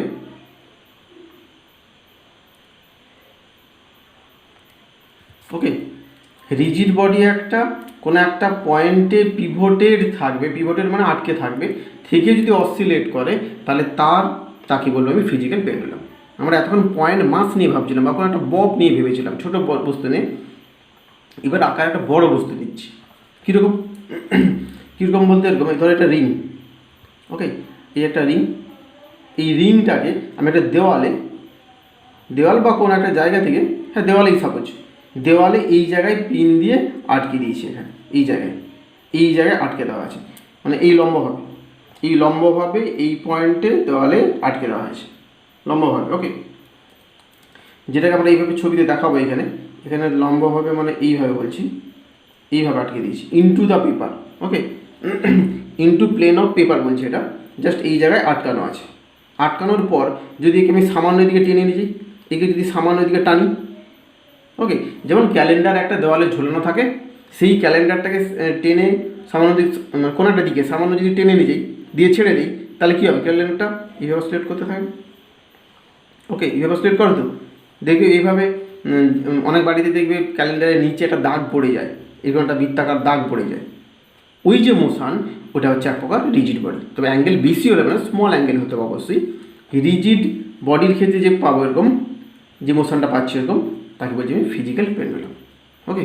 ওকে, রিজিড বডি একটা কোনো একটা পয়েন্টে পিভোটেড থাকবে, পিভোটেড মানে আটকে থাকবে, থেকে যদি অসিলেট করে, তাহলে তাকে বলবো আমি ফিজিক্যাল পেন্ডুলাম। আমরা এতক্ষণ পয়েন্ট মাস নিয়ে ভাবছিলাম বা কোনো একটা বব নিয়ে ভেবেছিলাম, ছোটো বস্তু নিয়ে। এবার আকার একটা বড় বস্তু দিচ্ছি। কীরকম কীরকম বলতে এরকম, ধরো একটা রিং, ওকে, এই একটা রিং, এই রিংটাকে আমি একটা দেওয়াল বা কোনো একটা জায়গা থেকে, হ্যাঁ দেওয়ালেই সাপোজ, দেওয়ালে এই জায়গায় পিন দিয়ে আটকে দিয়েছি, এখানে এই জায়গায় আটকে দেওয়া আছে, মানে এই লম্বভাবে এই পয়েন্টে দেওয়ালে আটকে দেওয়া হয়েছে লম্বভাবে, ওকে। যেটাকে আমরা এইভাবে ছবিতে দেখাবো, এখানে লম্বভাবে মানে এইভাবে বলছি, এইভাবে আটকে দিয়েছি into the paper, okay, into plane of paper বলছি, এটা জাস্ট এই জায়গায় আটকানো আছে। আটকানোর পর যদি একে আমি সামান্য দিকে টেনে নিয়ে যাই, একে যদি সামান্য দিকে টানি, ওকে, যেমন ক্যালেন্ডার একটা দেওয়ালে ঝোলানো থাকে, সেই ক্যালেন্ডারটাকে টেনে সামান্য দিক, কোনো একটা দিকে সামান্য যদি টেনে নিয়ে যাই, দিয়ে ছেড়ে দিই, তাহলে কী হবে, ক্যালেন্ডারটা এইভাবে স্ট্রেট করতে থাকবে, ওকে, এইভাবে স্ট্রেট করো তো দেখবে। এইভাবে অনেক বাড়িতে দেখবে ক্যালেন্ডারের নিচে একটা দাগ পড়ে যায়, এরকম একটা বৃত্তাকার দাগ পড়ে যায়, ওই যে মোশন, ওটা হচ্ছে এক প্রকার রিজিড বডি। তবে অ্যাঙ্গেল বেশি হলে মানে স্মল অ্যাঙ্গেল হতে হবে অবশ্যই। রিজিড বডির ক্ষেত্রে যে পাবো এরকম, যে মোশনটা পাচ্ছি এরকম, তাকে বলছি আমি ফিজিক্যাল পেন্ডুলাম, ওকে।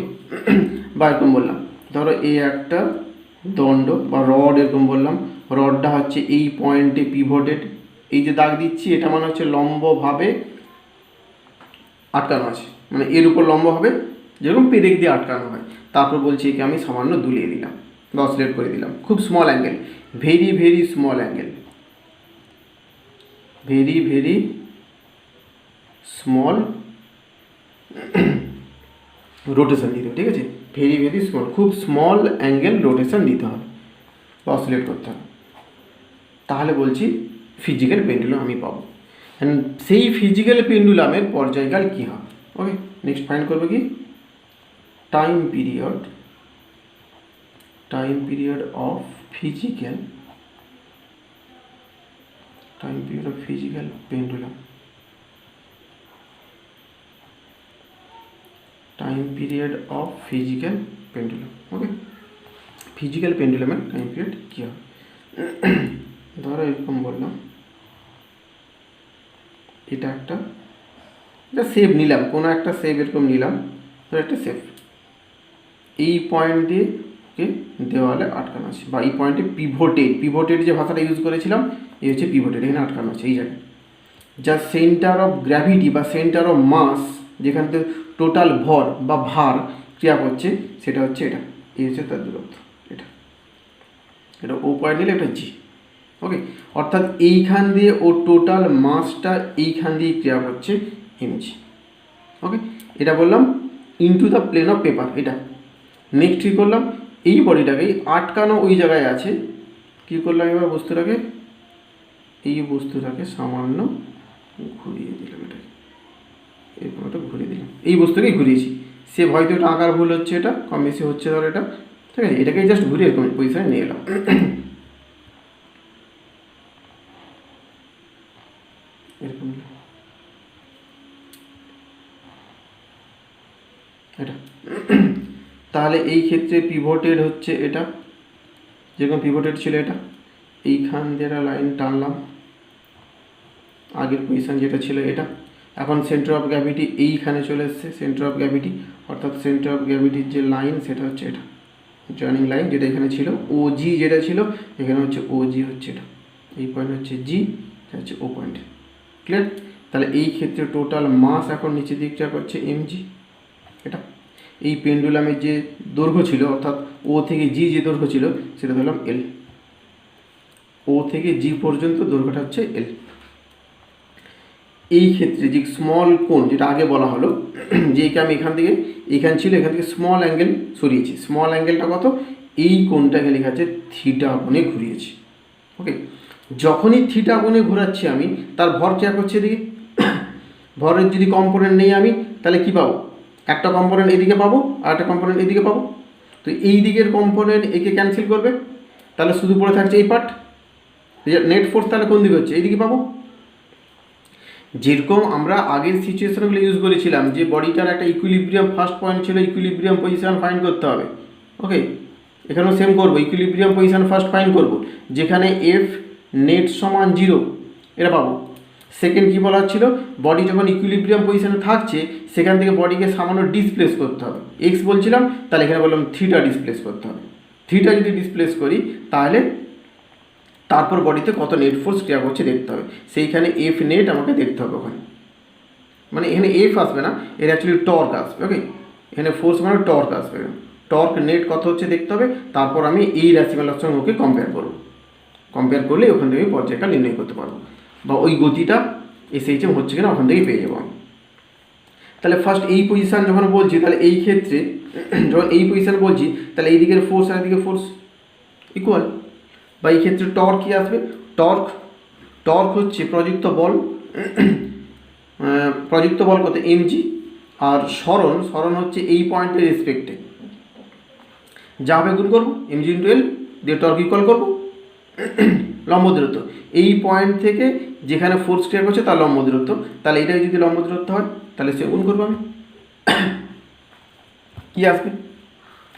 বা এরকম বললাম, ধরো এই একটা দণ্ড বা রড, এরকম বললাম, রডটা হচ্ছে এই পয়েন্টে পিভটেড, এই যে দাগ দিচ্ছি এটা মানে হচ্ছে লম্বভাবে আটকানো আছে, মানে এর উপর লম্বভাবে যেরকম পেরেক দিয়ে আটকানো হয়। তারপর বলছি একে আমি সামান্য দুলিয়ে দিলাম বা অসিলেট করে দিলাম, খুব small angle, very very small angle, very very small rotation দিতে হবে, ঠিক আছে, ভেরি ভেরি স্মল, খুব স্মল অ্যাঙ্গেল রোটেশন দিতে হবে বা অসিলেট করতে হবে, তাহলে বলছি ফিজিক্যাল পেন্ডুলাম আমি পাবো। সেই ফিজিক্যাল পেন্ডুলামের পর্যায়কাল কী হবে, ওকে। নেক্সট ফাইন্ড করবো কি, time period of physical pendulum, okay. Physical পেন্ডুলামের টাইম পিরিয়ড কী হবে, ধরো এরকম বললাম, এটা সেভ নিলাম, কোনো একটা সেভ এরকম নিলাম, ধরো একটা সেভ এই পয়েন্ট দিয়ে ওকে দেওয়ালে আটকানো আছে, বা এই পয়েন্টে পিভটেড যে ভাষাটা ইউজ করেছিলাম, এই হচ্ছে পিভটেড, এখানে আটকানো আছে এই জায়গায়। যা সেন্টার অফ গ্র্যাভিটি বা সেন্টার অফ মাস, যেখান থেকে টোটাল ভর বা ভার ক্রিয়া করছে, সেটা হচ্ছে এটা, এই হচ্ছে তার দূরত্ব, এটা ও পয়েন্ট নিলে এটা জি, ওকে। অর্থাৎ এইখান দিয়ে ও টোটাল মাসটা এইখান দিয়ে ক্রিয়া করছে এমজি, ওকে। এটা বললাম into the plane of paper, এটা। নেক্সট কী করলাম, এই বডিটাকে আটকানো ওই জায়গায় আছে, কী করলাম এবার বস্তুটাকে সামান্য ঘুরিয়ে দিলাম, এটাকে এরকম একটা ঘুরিয়ে দিলাম, এই বস্তুকেই ঘুরিয়েছি, সে হয়তো এটা আঁকার ভুল হচ্ছে, এটা কম বেশি হচ্ছে, ধর এটা, ঠিক আছে, এটাকে জাস্ট ঘুরিয়ে এরকম পজিশনে নিয়ে এলাম, এরকম এটা। তাহলে এই ক্ষেত্রে পিভটেড হচ্ছে এটা, যেরকম পিভটেড ছিল এটা, এইখান দিয়ে একটা লাইন টানলাম, আগের পজিশন যেটা ছিল এটা। এখন সেন্টার অফ গ্র্যাভিটি এইখানে চলে এসছে, সেন্টার অফ গ্র্যাভিটি, অর্থাৎ সেন্টার অফ গ্র্যাভিটির যে লাইন সেটা হচ্ছে এটা, জয়েনিং লাইন যেটা এখানে ছিল, ও জি যেটা ছিল এখানে হচ্ছে ও জি হচ্ছে এটা, এই পয়েন্ট হচ্ছে জি, এটা হচ্ছে ও পয়েন্ট, ক্লিয়ার। তাহলে এই ক্ষেত্রে টোটাল মাস এখন নিচের দিকটা করছে এমজি, এটা। এই পেন্ডুলামের যে দৈর্ঘ্য ছিল, অর্থাৎ ও থেকে জি যে দৈর্ঘ্য ছিল সেটা ধরলাম এল, ও থেকে জি পর্যন্ত দৈর্ঘ্যটা হচ্ছে এল। এই ক্ষেত্রে যে স্মল কোণ যেটা আগে বলা হলো, যে আমি এখান ছিল, এখান থেকে স্মল অ্যাঙ্গেল সরিয়েছি, স্মল অ্যাঙ্গেলটা কত, এই কোণটাকে লেখা আছে থিটা কোণে ঘুরিয়েছি, ওকে। যখনই থিটা কোণে ঘোরাচ্ছি আমি, তার ভর ক্রিয়া করছে এদিকে, ভরের যদি কম্পোনেন্ট নেই আমি, তাহলে কি পাবো, একটা কম্পোনেন্ট এদিকে পাবো আর একটা কম্পোনেন্ট এদিকে পাবো, তো এই দিকের কম্পোনেন্ট একে ক্যান্সেল করবে, তাহলে শুধু পড়ে থাকছে এই পার্ট, নেট ফোর্স তাহলে কোন দিকে হচ্ছে, এইদিকে পাবো। যেরকম আমরা আগের সিচুয়েশনগুলো ইউজ করেছিলাম, যে বডিটার একটা ইকুইলিব্রিয়াম ফার্স্ট পয়েন্ট ছিল, ইকুইলিব্রিয়াম পজিশন ফাইন্ড করতে হবে, ওকে। এখানেও সেম করবো, ইকুইলিব্রিয়াম পজিশন ফার্স্ট ফাইন্ড করবো, যেখানে এফ নেট সমান 0 এটা পাবো, সেকেন্ড কী বলা হচ্ছিল, বডি যখন ইকুইলিব্রিয়াম পজিশনে থাকছে সেখান থেকে বডিকে সামান্য ডিসপ্লেস করতে হবে। এক্স বলছিলাম, তাহলে এখানে বললাম থিটা ডিসপ্লেস করতে হবে। থিটা যদি ডিসপ্লেস করি তাহলে তারপর বডিতে কত নেট ফোর্স ক্রিয়া করছে দেখতে হবে, সেইখানে এফ নেট আমাকে দেখতে হবে ওখানে, মানে এখানে এফ আসবে না, এর অ্যাকচুয়ালি টর্ক আসবে। ওকে, এখানে ফোর্স মানে টর্ক আসবে, টর্ক নেট কত হচ্ছে দেখতে হবে, তারপর আমি এই রাশিমালার সঙ্গে ওকে কম্পেয়ার করবো, কম্পেয়ার করলে ওখান থেকে পর্যায়কাল নির্ণয় করতে পারবো, বা ওই গতিটা এসএইচএম হচ্ছে কিনা ওখান থেকেই পেয়ে যাবো আমি। তাহলে ফার্স্ট এই পজিশান যখন বলছি, তাহলে এই ক্ষেত্রে যখন এই পজিশান বলছি তাহলে এই দিকের ফোর্স আর এদিকে ফোর্স ইকুয়াল, বা এই ক্ষেত্রে টর্ক কী আসবে, টর্ক টর্ক হচ্ছে প্রযুক্ত বল, প্রযুক্ত বল কত এমজি, আর সরণ হচ্ছে এই পয়েন্টের রেসপেক্টে যা হবে গুণ করবো এমজি ইন্টু এল দিয়ে টর্ক ইকুয়াল করবো লম্ব দূরত্ব, এই পয়েন্ট থেকে যেখানে ফোর্স ক্রিয়া করছে তার লম্ব দূরত্ব, তাহলে এটাই যদি লম্ব দূরত্ব হয় তাহলে সে গুণ করবো আমি, কী আসবে,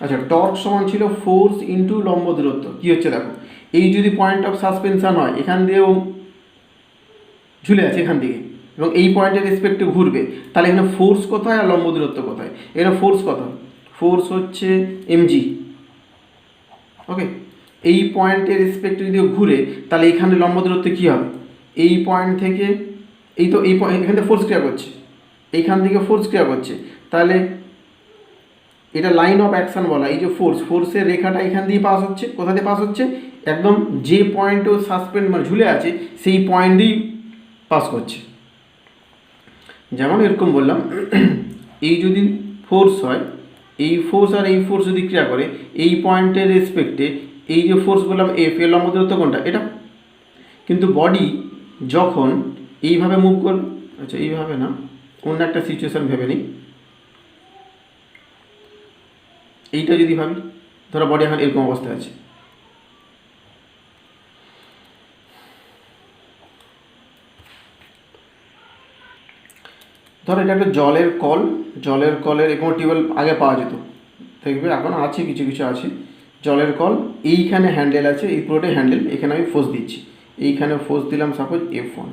আচ্ছা টর্ক সমান ছিল ফোর্স ইন্টু লম্ব দূরত্ব। কী হচ্ছে দেখো, এই যদি পয়েন্ট অফ সাসপেনশন হয় এখান দিয়েও ঝুলে আছে এখান থেকে, এবং এই পয়েন্টের রেসপেক্টে ঘুরবে, তাহলে এখানে ফোর্স কোথায় আর লম্ব দূরত্ব কোথায়, এখানে ফোর্স কত, ফোর্স হচ্ছে এমজি। ওকে, এই পয়েন্টের রেসপেক্টে যদি ঘুরে তাহলে এখানে লম্ব দূরত্ব কী হবে, এই পয়েন্ট থেকে এই তো এই এখান থেকে ফোর্স ক্রিয়া করছে, এইখান থেকে ফোর্স ক্রিয়া করছে, তাহলে এটা লাইন অফ অ্যাকশন বলা, এই যে ফোর্সের রেখাটা এখান দিয়ে পাস হচ্ছে, কোথা দিয়ে পাস হচ্ছে, একদম যে পয়েন্টে সাসপেন্ড মানে ঝুলে আছে সেই পয়েন্টেই পাস করছে। যেমন এরকম বললাম, এই যদি ফোর্স হয়, এই ফোর্স আর এই ফোর্স যদি ক্রিয়া করে এই পয়েন্টের রেসপেক্টে, এই যে ফোর্স বললাম এফ, এর লম্ব দূরত্ব কোনটা, এটা, কিন্তু বডি যখন এইভাবে মুভ করবে, আচ্ছা এইভাবে না, অন্য একটা সিচুয়েশান ভেবে নিই, এইটা যদি ভাবি, ধরো বডি এখন এরকম অবস্থায় আছে, ধরো এটা একটা জলের কলের এরকম টিউবওয়েল আগে পাওয়া যেত, দেখবে এখন আছে কিছু কিছু আছে, জলের কল, এইখানে হ্যান্ডেল আছে, এই পুরোটাই হ্যান্ডেল, এখানে আমি ফোর্স দিচ্ছি, এইখানে ফোর্স দিলাম সাপোজ F1,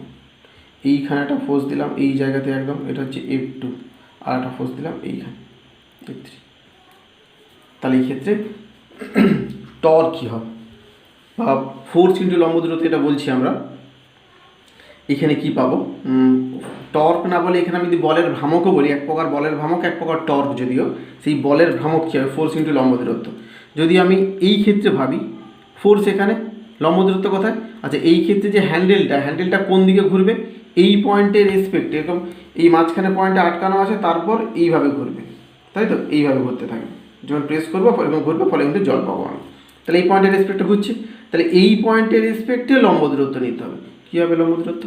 এইখানে একটা ফোর্স দিলাম এই জায়গাতে একদম, এটা হচ্ছে F2, আর একটা ফোর্স দিলাম এইখানে F3, তাহলে এই ক্ষেত্রে টর্ক কী হবে, বা ফোর্স ইন্টু লম্ব দূরত্ব এটা বলছি আমরা, এখানে কি পাবো, টর্ক না বলে এখানে আমি যদি বলের ভ্রামকও বলি, এক প্রকার বলের ভ্রামক এক প্রকার টর্ক, যদিও সেই বলের ভ্রামক কী হবে, ফোর্স ইন্টু লম্ব দূরত্ব। যদি আমি এই ক্ষেত্রে ভাবি ফোর্স এখানে, লম্ব দূরত্ব কোথায়, আচ্ছা এই ক্ষেত্রে যে হ্যান্ডেলটা কোন দিকে ঘুরবে, এই পয়েন্টের রেসপেক্টে, এরকম এই মাঝখানে পয়েন্টে আটকানো আছে, তারপর এইভাবে ঘুরবে, তাই তো এইভাবে ঘুরতে থাকবে, যখন প্রেস করবো এরকম ঘুরবে, ফলে কিন্তু জল পাবো আমি, তাহলে এই পয়েন্টের রেসপেক্টে ঘুরছে, তাহলে এই পয়েন্টের রেসপেক্টে লম্ব দূরত্ব নিতে হবে, কী হবে লম্ব দূরত্ব,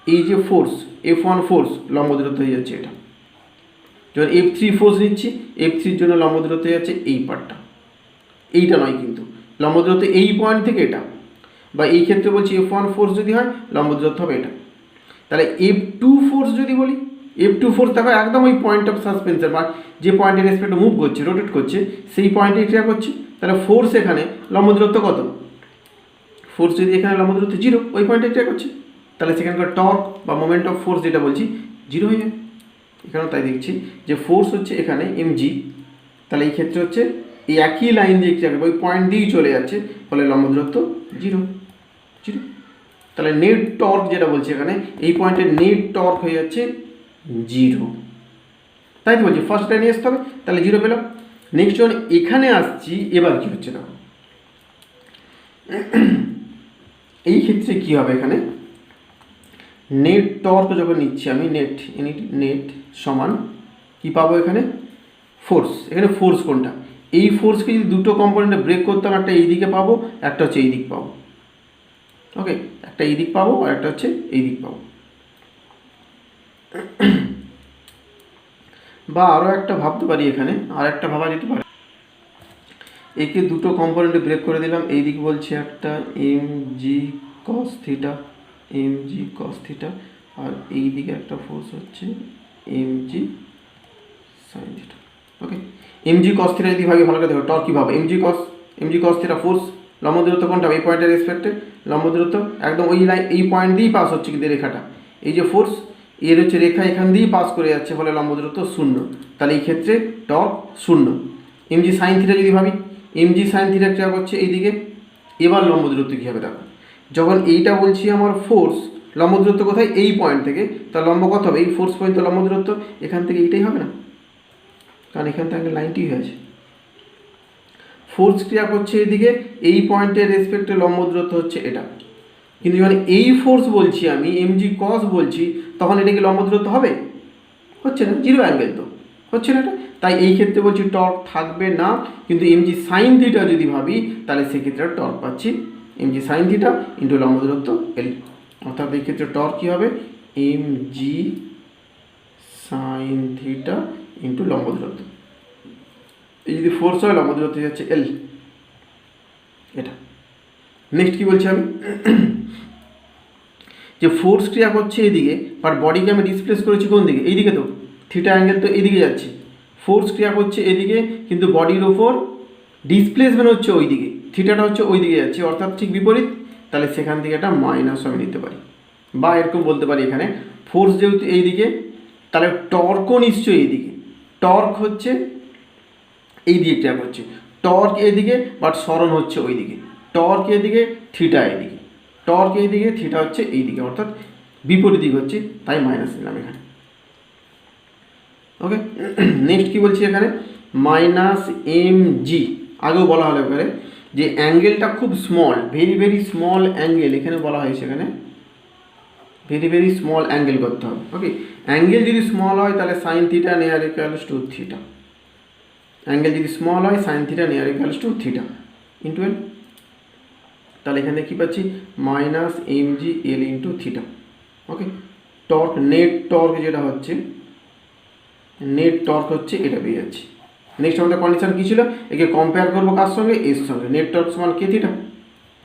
এই যে ফোর্স F1 ফোর্স লম্ব দূরত্ব হয়ে যাচ্ছে এটা, যখন F3 ফোর্স নিচ্ছি F3-র জন্য লম্ব দূরত্ব হয়ে যাচ্ছে এই পার্টটা, এইটা নয় কিন্তু লম্ব দূরত্ব এই পয়েন্ট থেকে এটা, বা এই ক্ষেত্রে বলছি F1 ফোর্স যদি হয় লম্ব দূরত্ব হবে এটা, তাহলে F2 ফোর্স যদি বলি, F2 ফোর্স দেখো একদম ওই পয়েন্ট অফ সাসপেনশন, বা যে পয়েন্টের রেসপেক্টে মুভ করছে, রোটেট করছে, সেই পয়েন্টে ক্রিয়া করছে, তাহলে ফোর্স এখানে লম্ব দূরত্ব কত, ফোর্স যদি এখানে লম্ব দূরত্ব 0, ওই পয়েন্টে ক্রিয়া করছে, তাহলে সেখানকার টর্ক বা মোমেন্ট অফ ফোর্স যেটা বলছি 0 হয়ে যায়। এখানেও তাই দেখছি যে ফোর্স হচ্ছে এখানে mg, তাহলে এই ক্ষেত্রে হচ্ছে এই একই লাইন দিয়ে ক্রিয়া করবে, ওই পয়েন্ট দিয়েই চলে যাচ্ছে, ফলে লম্ব দূরত্ব 0, তাহলে নেট টর্ক যেটা বলছি এখানে, এই পয়েন্টের নেট টর্ক হয়ে যাচ্ছে 0, তাই তো বলছি ফার্স্ট লাইনে আসতে হবে, তাহলে 0 পেলাম। নেক্সট যখন এখানে আসছি, এবার কী হচ্ছে দেখো, এই ক্ষেত্রে কী হবে, এখানে নেট টর্ক যখন নিচ্ছি আমি, নেট সমান কী পাবো, এখানে ফোর্স, এখানে ফোর্স কোনটা, এই ফোর্সকে যদি দুটো কম্পোনেন্টে ব্রেক করতাম, একটা এই দিকে পাবো, একটা হচ্ছে এই দিক পাবো, ওকে একটা এই দিক পাবো আর একটা হচ্ছে এই দিক পাবো, বা আরও একটা ভাবতে পারি, এখানে আর একটা ভাবা যেতে পারে, একে দুটো কম্পোনেন্টে ব্রেক করে দিলাম, এই দিক বলছি একটা mg cos থিটা, আর এই দিকে একটা ফোর্স হচ্ছে mg sin থিটা, ওকে mg cos থিটা যদি ভাবি ভালো করে দেখো, টর্ক কী ভাবো, mg cos থিটা ফোর্স, লম্ব দূরত্ব কোনটা, এই পয়েন্টের রেসপেক্টে লম্ব দূরত্ব একদম ওই লাইন, এই পয়েন্ট দিয়েই পাস হচ্ছে কিন্তু রেখাটা, এই যে ফোর্স এর হচ্ছে রেখা এখান দিয়েই পাস করে যাচ্ছে, ফলে লম্ব দূরত্ব শূন্য। তাহলে এই ক্ষেত্রে টর্ক শূন্য। এমজি সাইন থিটা যদি ভাবি, এমজি সাইন থিটা ক্রিয়া করছে এইদিকে। এবার লম্ব দূরত্ব কী হবে দেখো, যখন এইটা বলছি আমার ফোর্স, লম্ব দূরত্ব কোথায়, এই পয়েন্ট থেকে, তার লম্ব কত হবে, এই ফোর্স পর্যন্ত লম্ব দূরত্ব এখান থেকে এইটাই হবে না, কারণ এখান থেকে লাইনটি হয়েছে। ফোর্স ক্রিয়া করছে এদিকে, এই পয়েন্টের রেসপেক্টে লম্ব দূরত্ব হচ্ছে এটা, কিন্তু যখন এই ফোর্স বলছি আমি এমজি কস বলছি, তখন এটা কি লম্ব দূরত্ব হবে, হচ্ছে না, জিরো অ্যাঙ্গেল তো, হচ্ছে না এটা। তাই এই ক্ষেত্রে বলছি টর্ক থাকবে না, কিন্তু এমজি সাইন থিটা যদি ভাবি তাহলে সেক্ষেত্রে টর্ক পাচ্ছি এমজি সাইন থিটা ইন্টু লম্ব দূরত্ব এল। অর্থাৎ এই ক্ষেত্রে টর্ক কী হবে, এমজি সাইন থিটা ইন্টু লম্ব দূরত্ব। এই যদি ফোর্স হয় লম্ব দূরত্ব যাচ্ছে এল, এটা। নেক্সট কী বলছি আমি, যে ফোর্স ক্রিয়া করছে এদিকে, বাট বডিকে আমি ডিসপ্লেস করেছি কোন দিকে, এইদিকে তো, থিটা অ্যাঙ্গেল তো এদিকে যাচ্ছে। ফোর্স ক্রিয়া করছে এদিকে, কিন্তু বডির ওপর ডিসপ্লেসমেন্ট হচ্ছে ওই দিকে, থিটাটা হচ্ছে ওই দিকে যাচ্ছে, অর্থাৎ ঠিক বিপরীত। তাহলে সেখান থেকে একটা মাইনাস আমি নিতে পারি, বা এরকম বলতে পারি এখানে ফোর্স যেহেতু এইদিকে, তাহলে টর্কও নিশ্চয়ই এইদিকে, টর্ক হচ্ছে এই দিকে ক্রিয়া করছে, টর্ক এদিকে বাট সরণ হচ্ছে ওই দিকে, টর্ক এদিকে থিটা এদিকে, টর্ক এইদিকে থিটা হচ্ছে এইদিকে, অর্থাৎ বিপরীত দিক হচ্ছে, তাই মাইনাস নিলাম এখানে। ওকে, নেক্সট কী বলছি এখানে, মাইনাস এম জি। আগেও বলা হলো এবারে যে অ্যাঙ্গেলটা খুব small, very very small angle, এখানে বলা হয়েছে এখানে ভেরি ভেরি স্মল অ্যাঙ্গেল করতে হবে। ওকে, অ্যাঙ্গেল যদি স্মল হয় তাহলে sine theta near equals to theta, angle যদি স্মল হয় sine theta near equals to theta into L. তাহলে এখানে কী পাচ্ছি, minus M G L into theta. Okay, torque, net torque যেটা হচ্ছে, নেট টর্ক হচ্ছে এটা পেয়ে যাচ্ছি। নেক্সট আমাদের কন্ডিশন কী ছিল, একে কম্পেয়ার করবো কার সঙ্গে, এর সঙ্গে। নেট টর্ক সমান কে থিটা,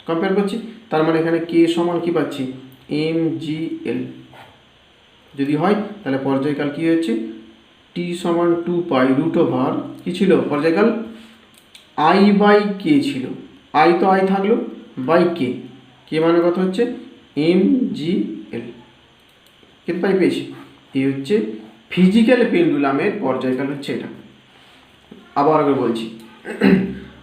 কম্পেয়ার করছি, তার মানে এখানে কে সমান কী পাচ্ছি, এম জি এল। যদি হয় তাহলে পর্যায়কাল কী হচ্ছে, টি সমান 2 পাই রুট ওভার কী ছিল পর্যায়কাল, আই বাই কে ছিল, আই তো আই থাকলো, বাই কে, কে মানে কত হচ্ছে এম জি এল। কিন্তু পাই পেয়েছি, এই হচ্ছে ফিজিক্যাল পেন্ডুলামের পর্যায়কাল হচ্ছে এটা। আবার আগে বলছি,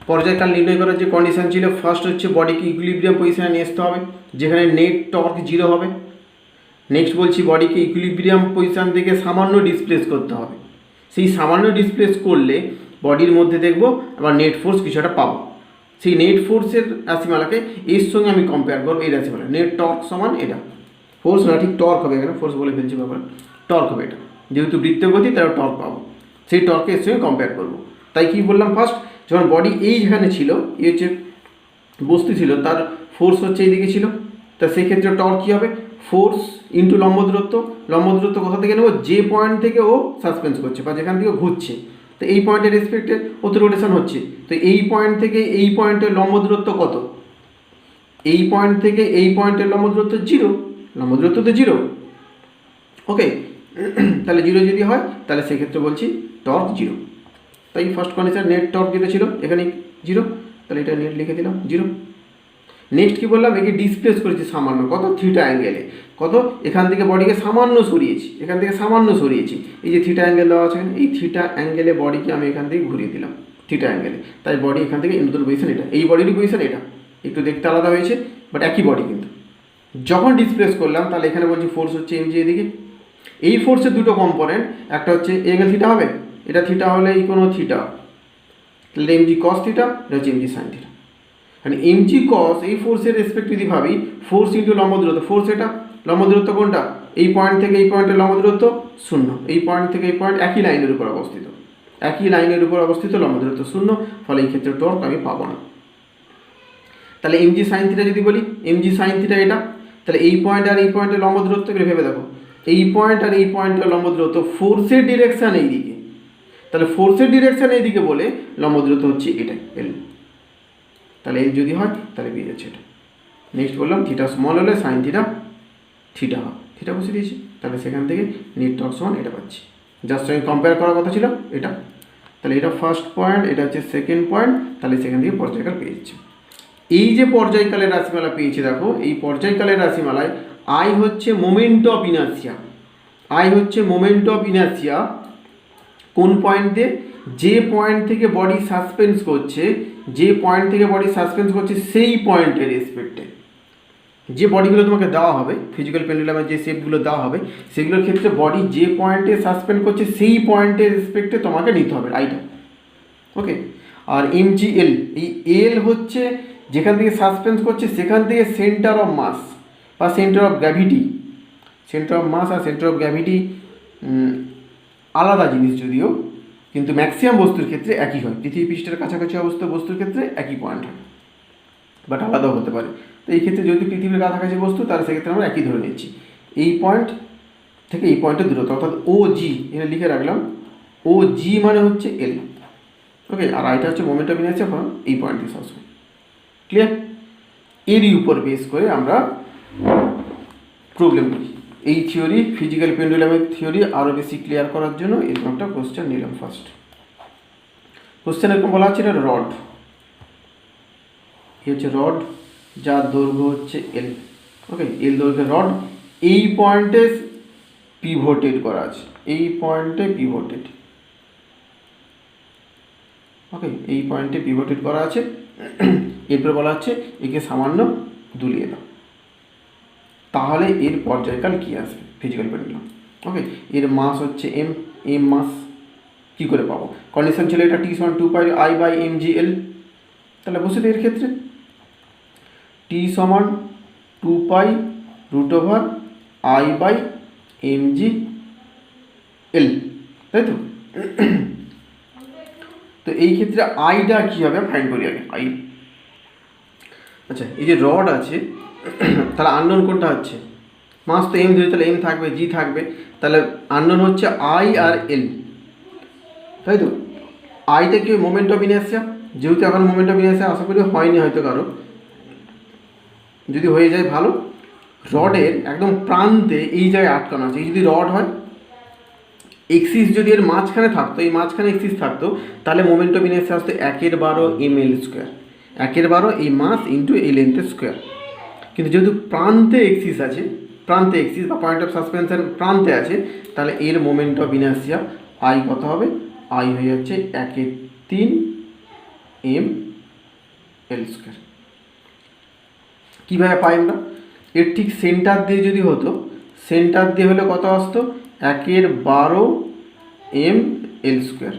পর্যায়কাল নির্ণয় করার যে কন্ডিশন ছিল, ফার্স্ট হচ্ছে বডিকে ইকুইলিব্রিয়াম পজিশনে নিয়ে আসতে হবে, যেখানে নেট টর্ক জিরো হবে। নেক্সট বলছি বডিকে ইকুইলিব্রিয়াম পজিশন থেকে সামান্য ডিসপ্লেস করতে হবে, সেই সামান্য ডিসপ্লেস করলে বডির মধ্যে দেখব আবার নেট ফোর্স কিছুটা পাবো, সেই নেট ফোর্সের রাশিমালাকে এর সঙ্গে আমি কম্পেয়ার করবো, এই রাশিমালা নেট টর্ক সমান এটা, ফোর্স না ঠিক টর্ক হবে, এখানে ফোর্স বলে ফেলছি ব্যাপার, টর্ক হবে এটা, যেহেতু বৃত্তীয় গতি তারা টর্ক পাবো, সেই টর্কে এর সঙ্গে কম্পেয়ার করবো। তাই কি বললাম, ফার্স্ট যখন বডি এইখানে ছিল, এই হচ্ছে বস্তু ছিল, তার ফোর্স হচ্ছে এইদিকে ছিল, তা সেই ক্ষেত্রে টর্ক কী হবে, ফোর্স ইন্টু লম্ব দূরত্ব। লম্ব দূরত্ব কোথা থেকে নেব, যে পয়েন্ট থেকে ও সাসপেন্স করছে বা যেখান থেকে ঘুরছে, তো এই পয়েন্টের রেসপেক্টে ও তো রোটেশন হচ্ছে, তো এই পয়েন্ট থেকে এই পয়েন্টের লম্ব দূরত্ব কত, এই পয়েন্ট থেকে এই পয়েন্টের লম্ব দূরত্ব জিরো, লম্ব দূরত্ব তো জিরো। ওকে, তাহলে জিরো যদি হয় তাহলে সেক্ষেত্রে বলছি টর্ক জিরো। তাই ফার্স্ট কন্ডিশন নেট টর্ক যেটা ছিল এখানে জিরো, তাহলে এটা নেট লিখে দিলাম জিরো। নেক্সট কী বললাম, একে ডিসপ্লেস করেছি সামান্য, কত থিটা অ্যাঙ্গেলে, কত এখান থেকে বডিকে সামান্য সরিয়েছি, এখান থেকে সামান্য সরিয়েছি, এই যে থিটা অ্যাঙ্গেল দেওয়া আছে এই থিটা অ্যাঙ্গেলে বডিকে আমি এখান থেকে ঘুরিয়ে দিলাম থিটা অ্যাঙ্গেলে, তাই বডি এখান থেকে নতুন পজিশন এটা, এই বডিরই পজিশন এটা, একটু দেখতে আলাদা হয়েছে বাট একই বডি কিন্তু। যখন ডিসপ্লেস করলাম তাহলে এখানে বলছি ফোর্স হচ্ছে এমজি এদিকে, এই ফোর্সের দুটো কম্পোনেন্ট, একটা হচ্ছে অ্যাঙ্গেল থিটা হবে, এটা থিটা হলে এই কোনো থিটা, তাহলে এমজি কস থিটা, এটা হচ্ছে এমজি সাইন থিটা। মানে এমজি কস এই ফোর্সের রেসপেক্ট যদি ভাবি, ফোর্স ইন্টু লম্ব দূরত্ব, ফোর্স এটা, লম্ব দূরত্ব কোনটা, এই পয়েন্ট থেকে এই পয়েন্টের লম্ব দূরত্ব শূন্য, এই পয়েন্ট থেকে এই পয়েন্ট একই লাইনের উপর অবস্থিত, একই লাইনের উপর অবস্থিত, লম্ব দূরত্ব শূন্য, ফলে এই ক্ষেত্রে টর্ক আমি পাবো না। তাহলে এমজি সাইন থিটা যদি বলি, এমজি সাইন থিটা এটা, তাহলে এই পয়েন্ট আর এই পয়েন্টের লম্ব দূরত্ব ভেবে দেখো, এই পয়েন্ট আর এই পয়েন্টের লম্ব দূরত্ব, ফোর্সের ডিরেকশান এই দিকে, তাহলে ফোর্সের ডিরেকশান এই দিকে বলে লম্ব দূরত্ব হচ্ছে এটা এল, তাহলে এল যদি হয় তাহলে পেয়ে যাচ্ছে এটা। নেক্সট বললাম থিটা স্মল হলে সাইন থিটা থিটা হয়, থিটা বসে দিয়েছি, তাহলে সেখান থেকে নেট টর্ক সমান এটা পাচ্ছি, জাস্ট আমি কম্পেয়ার করার কথা ছিল এটা, তাহলে এটা ফার্স্ট পয়েন্ট, এটা হচ্ছে সেকেন্ড পয়েন্ট, তাহলে সেখান থেকে পর্যায়কাল পেয়ে যাচ্ছে। এই যে পর্যায়কালের রাশিমালা পেয়েছি দেখো, এই পর্যায়কালের রাশিমালায় আই হচ্ছে মোমেন্ট অফ ইনার্সিয়া, আই হচ্ছে মোমেন্ট অফ ইনার্সিয়া কোন পয়েন্ট দিয়ে, যে পয়েন্ট থেকে বডি সাসপেন্স করছে, যে পয়েন্ট থেকে বডি সাসপেন্স করছে সেই পয়েন্টের রেসপেক্টে যে বডিগুলো তোমাকে দেওয়া হবে, ফিজিক্যাল পেন্ডুলামের যে শেপগুলো দেওয়া হবে সেগুলোর ক্ষেত্রে বডি যে পয়েন্টে সাসপেন্ড করছে সেই পয়েন্টের রেসপেক্টে তোমাকে নিতে হবে আইটা। ওকে, আর এমজিএল, এই এল হচ্ছে যেখান থেকে সাসপেন্স করছে সেখান থেকে সেন্টার অফ মাস বা centre of gravity, centre of mass আর সেন্টার অফ গ্র্যাভিটি আলাদা জিনিস যদিও, কিন্তু ম্যাক্সিমাম বস্তুর ক্ষেত্রে একই হয়। পৃথিবী পৃষ্ঠের কাছাকাছি অবস্থা বস্তুর ক্ষেত্রে একই পয়েন্ট হয়, বাট আলাদাও হতে পারে। তো এই ক্ষেত্রে যদি পৃথিবীর কাছাকাছি বস্তু তাহলে সেক্ষেত্রে আমরা একই ধরে নিচ্ছি। এই পয়েন্ট থেকে এই পয়েন্টের দূরত্ব অর্থাৎ ও জি, এখানে লিখে রাখলাম ও জি মানে হচ্ছে এল। ওকে, আর আইটা হচ্ছে মোমেন্ট অফ ইনার্সিয়া ফ্রম এই পয়েন্ট থেকে সবসময়। ক্লিয়ার? এরই উপর বেস করে আমরা প্রবলেম করি। এই থিওরি, ফিজিক্যাল পেন্ডুলামের থিওরি আরও বেশি ক্লিয়ার করার জন্য এরকম একটা কোশ্চেন নিলাম। ফার্স্ট কোশ্চেন এরকম বলা হচ্ছে এটা রড, এই হচ্ছে রড যার দৈর্ঘ্য হচ্ছে এল। ওকে, এল দৈর্ঘ্যের রড এই পয়েন্টে পিভটেড করা আছে, এই পয়েন্টে পিভটেড। ওকে, এই পয়েন্টে পিভটেড করা আছে। এরপর বলা হচ্ছে একে সামান্য দুলিয়ে দাও, তাহলে এর পর্যায়কাল কী আসবে ফিজিক্যাল পেন্ডুলাম। ওকে, এর মাস হচ্ছে এম, এম মাস কী করে পাবো? কন্ডিশন ছিল এটা T= 2πI/mgl, তাহলে বসে এর ক্ষেত্রে T= 2π√I/mgl, তাই তো? তো এই ক্ষেত্রে আইটা কী হবে ফাইন্ড করি আগে। আই, আচ্ছা এই যে রড আছে তাহলে আননোন কোনটা হচ্ছে? মাস তো এম ধরে, তাহলে এম থাকবে, জি থাকবে, তাহলে আননোন হচ্ছে আই আর এল, তাই তো? আইটা কি মোমেন্ট অফ ইনার্সিয়া, যেহেতু এখন মোমেন্ট অফ ইনার্সিয়া আশা করি হয়নি হয়তো কারো, যদি হয়ে যায় ভালো। রডের একদম প্রান্তে এই জায়গায় আটকানো আছে, এই যদি রড হয় এক্সিস যদি এর মাঝখানে থাকতো, এই মাঝখানে এক্সিস থাকতো, তাহলে মোমেন্ট অফ ইনার্সিয়া আসতো 1/12 ml², 1/12 এই মাস ইন্টু এই লেন্থের স্কোয়ার। কিন্তু যেহেতু প্রান্তে এক্সিস আছে, প্রান্তে এক্সিস বা পয়েন্ট অফ সাসপেনশন প্রান্তে আছে, তাহলে এর মোমেন্ট অফ ইনার্সিয়া আই কত হবে? আই হয়ে যাচ্ছে 1/3 ml²। কীভাবে পাই আমরা? এর ঠিক সেন্টার দিয়ে যদি হতো, সেন্টার দিয়ে হলে কত আসতো? 1/12 ml²।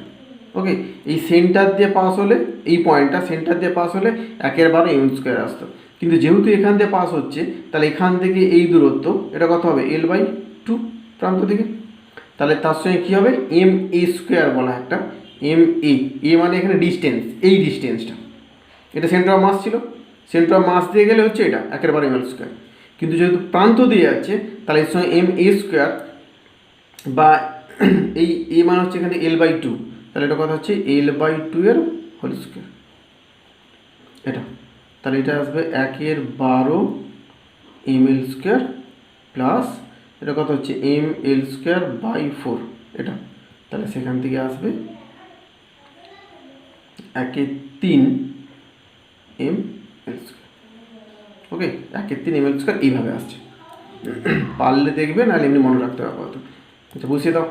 ওকে, এই সেন্টার দিয়ে পাস হলে, এই পয়েন্টটা সেন্টার দিয়ে পাস হলে 1/12 ml² আসতো। কিন্তু যেহেতু এখান দিয়ে পাস হচ্ছে, তাহলে এখান থেকে এই দূরত্ব এটা কত হবে? L/2 প্রান্ত থেকে। তাহলে তার সঙ্গে কী হবে? ma² বলা একটা, এ মানে এখানে ডিস্টেন্স, এই ডিস্টেন্সটা, এটা সেন্টার অফ মাস ছিল, সেন্টার অফ মাস দিয়ে গেলে হচ্ছে এটা 1/12 ml²। কিন্তু যেহেতু প্রান্ত দিয়ে যাচ্ছে, তাহলে এর সঙ্গে ma² বা এই এ মানে হচ্ছে এখানে L/2, তাহলে এটা কথা হচ্ছে L/2 এর হোল স্কোয়ার এটা। তাহলে এটা আসবে 1/12 ml² প্লাস এটা কত হচ্ছে ml²/4 এটা, তাহলে সেখান থেকে আসবে 1/3 ml²। ওকে, 1/3 ml² এইভাবে আসছে, পারলে দেখবে, নাহলে এমনি মনে রাখতে হবে আপাতত। আচ্ছা বসিয়ে দাও,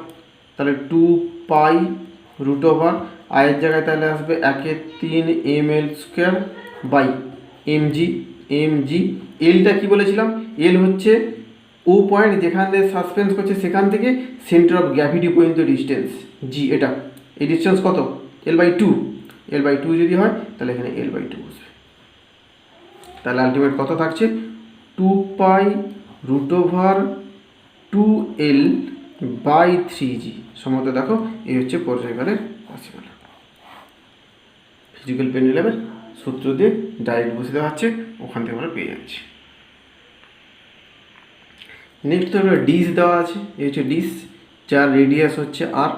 তাহলে 2π√, আয়ের জায়গায় তাহলে আসবে 1/3 ml²/mg। এলটা কি বলেছিলাম? এল হচ্ছে ও পয়েন্ট যেখান থেকে সাসপেন্স করছে সেখান থেকে সেন্টার অফ গ্র্যাভিটি পর্যন্ত ডিস্টেন্স, জি এটা, এই ডিস্টেন্স কত? L/2, L/2 যদি হয় তাহলে এখানে L/2 বসবে। তাহলে আলটিমেট কত থাকছে? 2π√2L/3g। সম্ভবত দেখো এই হচ্ছে পর্যায়কালের রাশিমালা। ফিজিক্যাল পেন্ডুলামের সূত্র দিয়ে ডাইরেক্ট বসে দেওয়া হচ্ছে, ওখান থেকে আমরা পেয়ে যাচ্ছি। নেক্সট তো ডিস দেওয়া আছে, এই হচ্ছে ডিস যার রেডিয়াস হচ্ছে আর।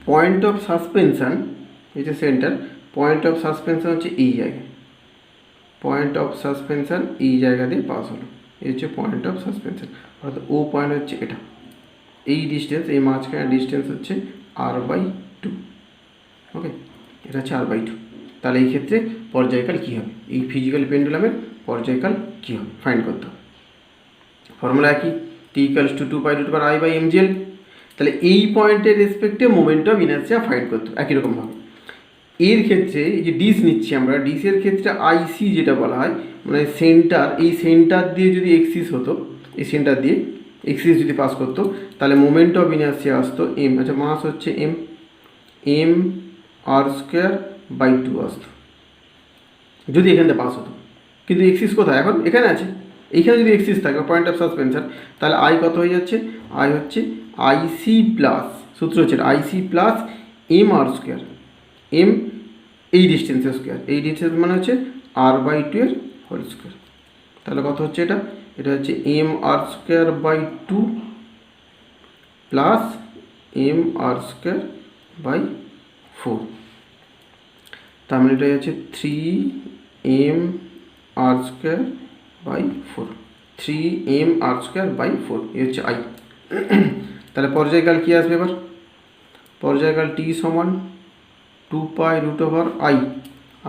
পয়েন্ট অফ সাসপেনশন, এই যে সেন্টার, পয়েন্ট অফ সাসপেনশন হচ্ছে এই জায়গায়, পয়েন্ট অফ সাসপেনশন এই জায়গা দিয়ে পাস হলো, এই হচ্ছে পয়েন্ট অফ সাসপেনশন, অর্থাৎ ও পয়েন্ট হচ্ছে এটা, এই ডিস্টেন্স, এই মাঝখানে ডিস্টেন্স হচ্ছে r/2। ওকে, এটা হচ্ছে r/2। তাহলে এই ক্ষেত্রে পর্যায়কাল কী হবে? এই ফিজিক্যাল পেন্ডুলামের পর্যায়কাল কী হবে ফাইন্ড করতে হবে। ফর্মুলা একই, টি ইকুয়ালস টু 2π√i/mgl। তাহলে এই পয়েন্টের রেসপেক্টে মোমেন্ট অফ ইনার্সিয়া ফাইন্ড করতে একই রকমভাবে। এর ক্ষেত্রে এই যে ডিস নিচ্ছি আমরা, ডিসের ক্ষেত্রে আইসি যেটা বলা হয়, মানে সেন্টার, এই সেন্টার দিয়ে যদি এক্সিস হতো, এই সেন্টার দিয়ে এক্সিস যদি পাস করতো, তাহলে মোমেন্ট অফ ইনার্সিয়া আসতো এম, আচ্ছা মাস হচ্ছে এম r²/2 আসতো যদি এখান থেকে পাস হতো। কিন্তু এক্সিস কোথায় এখন? এখানে আছে। এইখানে যদি এক্সিস থাকে পয়েন্ট অফ সাসপেনশন, তাহলে আই কত হয়ে যাচ্ছে? আই হচ্ছে আইসি প্লাস, সূত্র হচ্ছে আইসি প্লাস এম r², এম এই ডিস্টেন্সের স্কোয়ার, এই ডিস্টেন্স মানে হচ্ছে r/2 এর হোল স্কোয়ার। তাহলে কত হচ্ছে এটা? এটা হচ্ছে M r²/2 plus M r²/4। তার মানে এটা হচ্ছে 3m r²/4, 3m r²/4, এই হচ্ছে আই। তাহলে পর্যায়কাল কী আসবে এবার? পর্যায়কাল টি সমান 2π√i,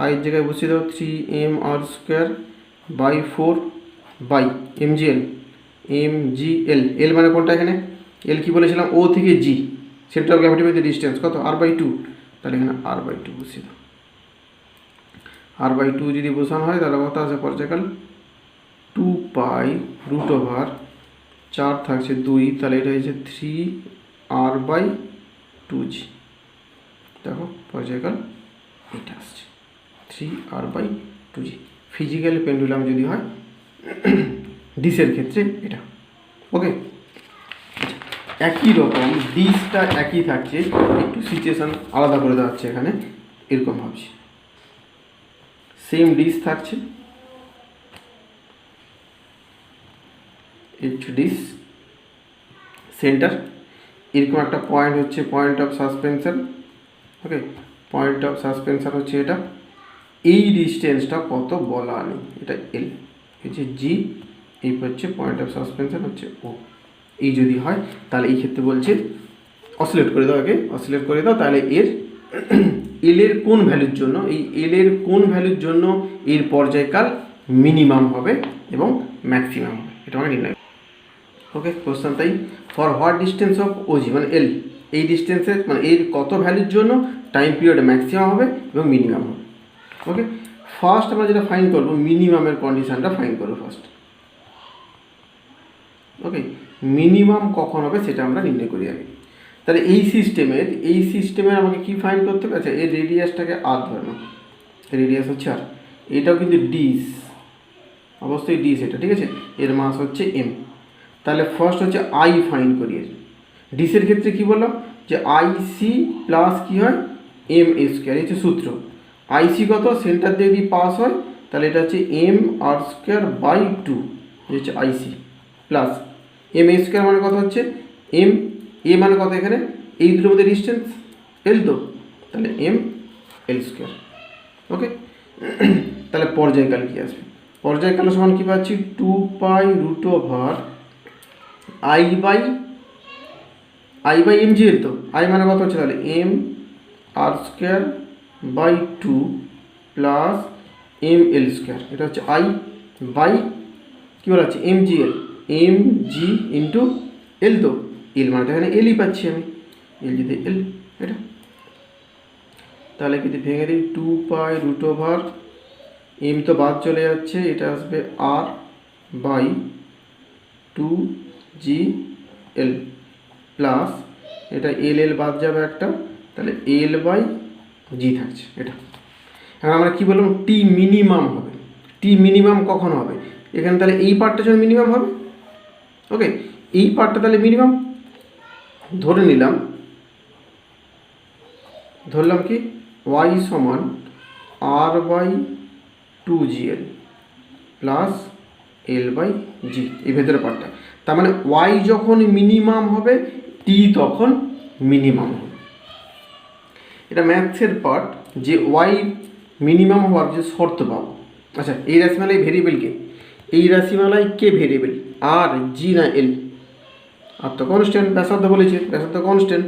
আইয়ের জায়গায় বসিয়ে দাও 3m r²/4/mgl, mgl, এল মানে কোনটা এখানে? এল কি বলেছিলাম? ও থেকে জি, সেন্টার অফ গ্র্যাভিটি মধ্যে ডিস্টেন্স কত? r/2। তাহলে এখানে r/2 বসিয়ে দাও। r/2 যদি বসানো হয় তাহলে কত আছে পর্যায়কাল? 2π√4 থাকছে 2, তাহলে এটা হচ্ছে 3r/2g। দেখো পর্যায়কাল এটা আসছে 3r/2g। ফিজিক্যাল পেন্ডুলাম যদি হয় ডিসের ক্ষেত্রে এটা। ওকে, একই রকম ডিসটা একই থাকছে, একটু সিচুয়েশান আলাদা করে দেওয়া হচ্ছে এখানে, এরকম ভাবছি। সেম ডিস থাকছে, এইচ ডিস সেন্টার, এরকম একটা পয়েন্ট হচ্ছে point of suspension. Okay, point of suspension হচ্ছে এটা, এই ডিস্টেন্সটা কত বলা নেই, এটা এল, হচ্ছে জি, এই হচ্ছে পয়েন্ট অফ সাসপেনশন হচ্ছে ও। এই যদি হয় তাহলে এই ক্ষেত্রে বলছে অসিলেট করে দাও, আগে অসিলেট করে দাও, তাহলে এর এলের কোন ভ্যালুর জন্য, এই এলের কোন ভ্যালুর জন্য এর পর্যায়কাল মিনিমাম হবে এবং ম্যাক্সিমাম হবে, এটা আমাকে নির্ণয়। ওকে, কোশ্চেন তাই, for what distance of OG, মানে এল, এই ডিস্টেন্সের মানে এর কত ভ্যালুর জন্য টাইম পিরিয়ড ম্যাক্সিমাম হবে এবং মিনিমাম হবে। ওকে, ফার্স্ট আমরা যেটা ফাইন করবো, মিনিমামের কন্ডিশানটা ফাইন করবো ফার্স্ট। ওকে, মিনিমাম কখন হবে সেটা আমরা নির্ণয় করি আগে। তাহলে এই সিস্টেমের আমাকে কি ফাইন করতে হবে? আচ্ছা, এর রেডিয়াসটাকে আর ধরে নাও, রেডিয়াস হচ্ছে আর, এটাও কিন্তু ডিস, অবশ্যই ডিস এটা, ঠিক আছে, এর মাস হচ্ছে এম। তাহলে ফার্স্ট হচ্ছে আই ফাইন করি। এর ডিসের ক্ষেত্রে কি বললাম যে আইসি প্লাস কী হয় এম স্কোয়ার, এই হচ্ছে সূত্র। আইসি কত? সেন্টার দিয়ে যদি পাস হয় তাহলে এটা হচ্ছে এম r²/2, এই হচ্ছে আইসি, প্লাস এম স্কোয়ার মানে কত হচ্ছে এম, এ মানে কত এখানে? এই দুটোর মধ্যে ডিস্টেন্স এল, তো তাহলে এম এল স্কোয়ার। ওকে, তাহলে পর্যায়কাল কী আসবে? পর্যায়কাল সমান কী পাচ্ছি? 2π√i/mgl, তো আই মানে কত হচ্ছে তাহলে M r²/2 plus M L square, এটা হচ্ছে আই বাই কী বলা হচ্ছে mgl, mg ইন্টু এল, তো এল মানে এখানে এলই পাচ্ছি আমি, এল যদি এল এটা, তাহলে যদি ভেঙে দিই 2π√, এম তো বাদ চলে যাচ্ছে, এটা আসবে r/2gl প্লাস এটা এল বাদ যাবে একটা, তাহলে l/g থাকছে এটা। এখন আমরা কী বললাম? টি মিনিমাম হবে। টি মিনিমাম কখন হবে? এখানে তাহলে এই পার্টটা যখন মিনিমাম হবে, ওকে, এই পার্টটা তাহলে মিনিমাম ধরলাম কি y সমান r/2gl প্লাস l/g, এই ভেতরে পার্টটা। তার মানে y যখন মিনিমাম হবে টি তখন মিনিমাম হবে। এটা ম্যাথসের পার্ট, যে y মিনিমাম হওয়ার যে শর্ত পাবো। আচ্ছা, এই রাশিমালায় ভেরিয়েবলকে, এই রাশিমালায় কে ভেরিয়েবল? আর, জি না এল? আর তো কনস্ট্যান্ট, ব্যাসার্ধ বলেছে, ব্যাসার্ধ কনস্ট্যান্ট,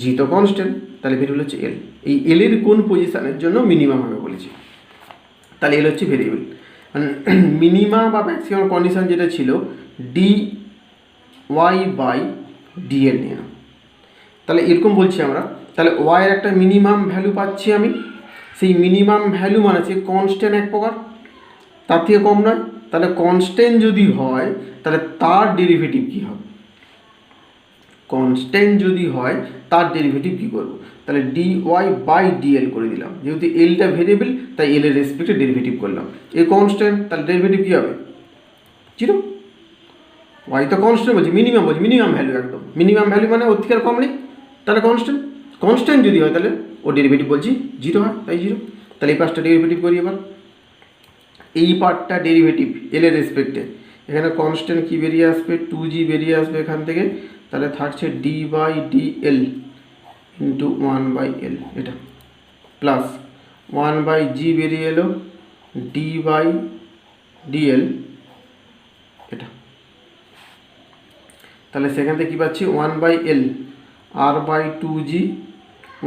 জি তো কনস্ট্যান্ট, তাহলে ভেরিয়েবল হচ্ছে এল। এই এলের কোন পজিশানের জন্য মিনিমাম হবে বলেছি, তাহলে এল হচ্ছে ভেরিয়েবল। মানে মিনিমাম বা ম্যাক্সিমাম কন্ডিশান যেটা ছিল ডি ওয়াই বাই ডিএল নিয়ে নাও। তাহলে এরকম বলছি আমরা, তাহলে ওয়াইয়ের একটা মিনিমাম ভ্যালু পাচ্ছি আমি, সেই মিনিমাম ভ্যালু মানে সে কনস্ট্যান্ট এক প্রকার, তার থেকে কম নয়। তাহলে কনস্ট্যান্ট যদি হয় তাহলে তার ডেরিভেটিভ কী হবে, কনস্ট্যান্ট যদি হয় তার ডেরিভেটিভ কী করবো, তাহলে ডি ওয়াই বাই ডিএল করে দিলাম, যেহেতু এলটা ভেরিয়েবল তাই এল এর রেসপেক্টে ডেরিভেটিভ করলাম। এ কনস্ট্যান্ট, তাহলে ডেরিভেটিভ কী হবে, জিরো। ওয়াই তো কনস্ট্যান্ট বলছি, মিনিমাম বলছি, মিনিমাম ভ্যালু একদম, মিনিমাম ভ্যালু মানে ওর থেকে আর কম নেই, তাহলে কনস্ট্যান্ট। কনস্ট্যান্ট যদি হয় তাহলে ওর ডেরিভেটিভ বলছি জিরো হয়, তাই জিরো। তাহলে এই পাঁচটা ডেরিভেটিভ করি এবার। এই পার্টটা ডেরিভেটিভ এল এর রেসপেক্টে, এখানে কনস্ট্যান্ট কি বেরিয়ে আসবে, 2g বেরিয়ে আসবে এখান থেকে, তাহলে থাকছে D by D L into 1/L, এটা প্লাস 1/g বেরিয়ে এলো ডি বাই ডিএল, এটা। তাহলে সেখান থেকে কী পাচ্ছি, 1/L R by 2g,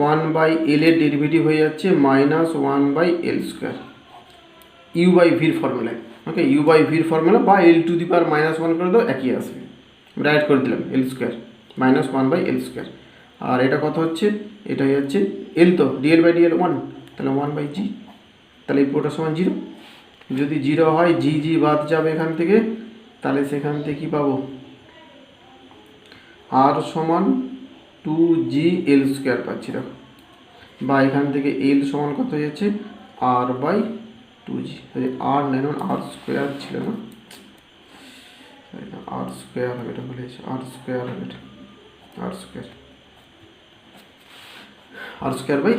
1/L এর ডেরিভেটিভ হয়ে যাচ্ছে -1/L স্কোয়ার, ইউ বাই ভির ফর্মুলায়। ওকে, ইউ বাই ভির ফর্মুলা বা L টু দি পাওয়ার -1 করে দাও, একই আসবে, রাইট করে দিলাম L স্কোয়ার -1/L স্কোয়ার। আর এটা কত হচ্ছে, এটা হয়ে যাচ্ছে L, তো ডিএল বাই ডিএল 1, তাহলে 1/g, তাহলে এই পুরোটা সমান জিরো। যদি জিরো হয় জি বাদ যাবে এখান থেকে, তাহলে সেখান থেকে কী পাবো, আর সমান 2gL স্কোয়ার পাচ্ছি, দেখো, বা এখান থেকে এল সমান কত হয়ে যাচ্ছে আর বাই 2g, আর নেন আর স্কোয়ার ছিল না, আর স্কোয়ার হবে, এটা বলেছে আর স্কোয়ার হবে, এটা আর স্কোয়ার বাই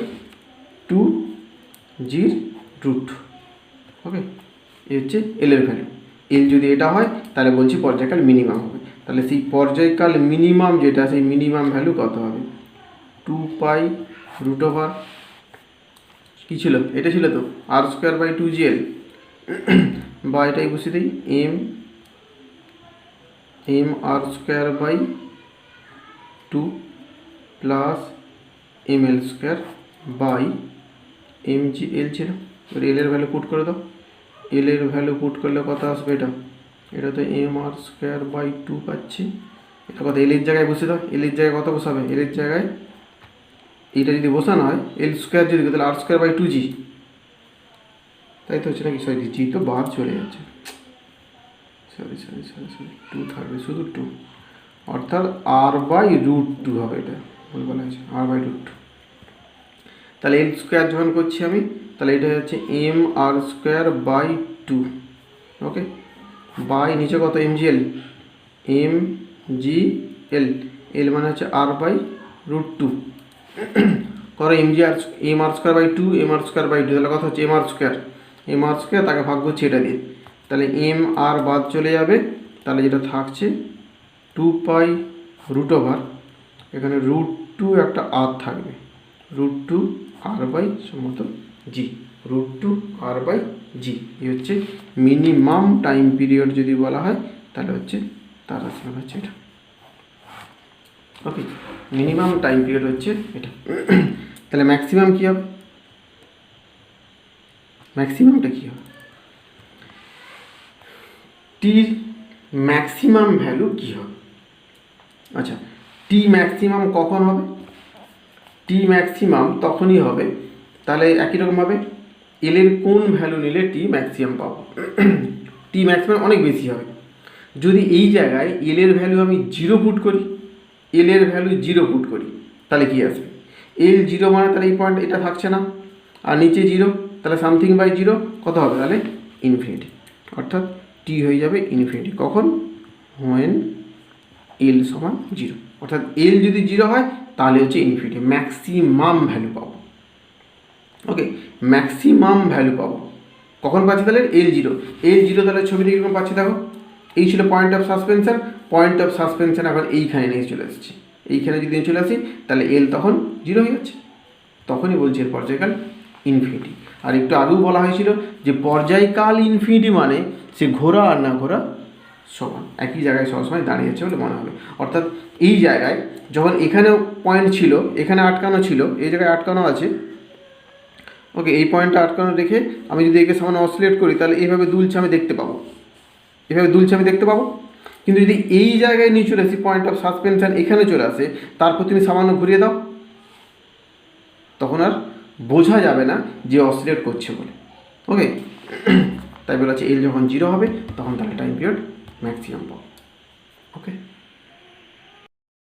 2g রুট। ওকে, এই হচ্ছে এল এর ভ্যালু। এল যদি এটা হয় তাহলে বলছি পর্যায়কাল মিনিমাম হবে। তাহলে সেই পর্যায়কাল মিনিমাম যেটা, সেই মিনিমাম ভ্যালু কত হবে, 2π√, কী ছিল, এটা ছিল তো আর স্কোয়ার বাই 2gl, বা এটাই বসে দিই M R square by 2 plus ml square by mgl ছিল। এল এর ভ্যালু পুট করে দাও, এল এর ভ্যালু পুট করলে কত আসবে, এটা তো এম আর স্কোয়ার বাই 2 পাচ্ছি। এটা কত, এল এর জায়গায় বসে দাও, এল এর জায়গায় কত বসাবে, এল এর জায়গায় এইটা যদি বসানো হয় এল স্কোয়ার যদি, তাহলে আর স্কোয়ার বাই 2g, তাই তো হচ্ছে নাকি, সরি জি তো বাদ চলে যাচ্ছে, সরি 2 থাকবে, শুধু 2, অর্থাৎ আর বাই √2 হবে, এটা ভুল বলা হয়েছে, আর বাই √2। তাহলে এল স্কোয়ার যখন করছি আমি, তাহলে এটা হচ্ছে M R square by 2, okay, by নিচে কত mgl, mgl, এল মানে হচ্ছে আর বাই √2, করো M R square by 2, M R square by 2, তাহলে কথা হচ্ছে এম আর স্কোয়ার, তাকে ভাগ করছি এটা দিয়ে, তাহলে এম আর বাদ চলে যাবে, তাহলে যেটা থাকছে 2π√, এখানে √2 একটা আর থাকবে, √2 আর বাই সম্ভবত জি, √2 আর বাই জি। এই হচ্ছে মিনিমাম টাইম পিরিয়ড যদি বলা হয়, তাহলে হচ্ছে তার আসলে হচ্ছে এটা। ওকে, মিনিমাম টাইম পিরিয়ড হচ্ছে এটা। তাহলে ম্যাক্সিমাম কী হবে, ম্যাক্সিমামটা কী হবে, টির ম্যাক্সিমাম ভ্যালু কী হবে। আচ্ছা, টি ম্যাক্সিমাম কখন হবে, টি ম্যাক্সিমাম তখনই হবে, তাহলে একই রকমভাবে এল এর কোন ভ্যালু নিলে টি ম্যাক্সিমাম পাবো, টি ম্যাক্সিমাম অনেক বেশি হবে। যদি এই জায়গায় এল এর ভ্যালু আমি 0 পুট করি, এল এর ভ্যালু 0 পুট করি, তাহলে কী আসবে, এল 0 মানে তাহলে এই পয়েন্ট এটা থাকছে না, আর নিচে 0, তাহলে সামথিং বাই 0 কত হবে, তাহলে ইনফিনিটি, অর্থাৎ টি হয়ে যাবে ইনফিনিটি। কখন, হোয়েন এল সমান 0, অর্থাৎ এল যদি 0 হয় তাহলে হচ্ছে ইনফিনিটি, ম্যাক্সিমাম ভ্যালু পাবো। ওকে, ম্যাক্সিমাম ভ্যালু পাবো কখন পাচ্ছি, তাহলে এল 0, তাহলে ছবিতে কীরকম পাচ্ছি দেখো, এই ছিল পয়েন্ট অফ সাসপেনশন, এখন এইখানে নিয়ে চলে এসেছি, এইখানে যদি চলে আসি তাহলে এল তখন 0 হয়ে যাচ্ছে, তখনই বলছি এর পর্যায়কাল ইনফিনিটি। আর একটু আগেও বলা হয়েছিল যে পর্যায়কাল ইনফিনিটি মানে সে ঘোরা আর না ঘোরা সমান, একই জায়গায় সবসময় দাঁড়িয়ে আছে বলে মনে হবে। অর্থাৎ এই জায়গায় যখন এখানেও পয়েন্ট ছিল, এখানে আটকানো ছিল, এই জায়গায় আটকানো আছে, ওকে, এই পয়েন্টটা আটকানো রেখে আমি যদি একে সামান্য অসিলেট করি, তাহলে এইভাবে দুলছে আমি দেখতে পাবো, কিন্তু যদি এই জায়গায় নিয়ে চলে আসি, পয়েন্ট অফ সাসপেনশন এখানে চলে আসে, তারপর তুমি সামান্য ঘুরিয়ে দাও, তখন আর বোঝা যাবে না যে অসিলেট করছে বলে। ওকে, তাই বলা হচ্ছে এল যখন 0 হবে তখন তাহলে টাইম পিরিয়ড ম্যাক্সিমাম পাবো। ওকে।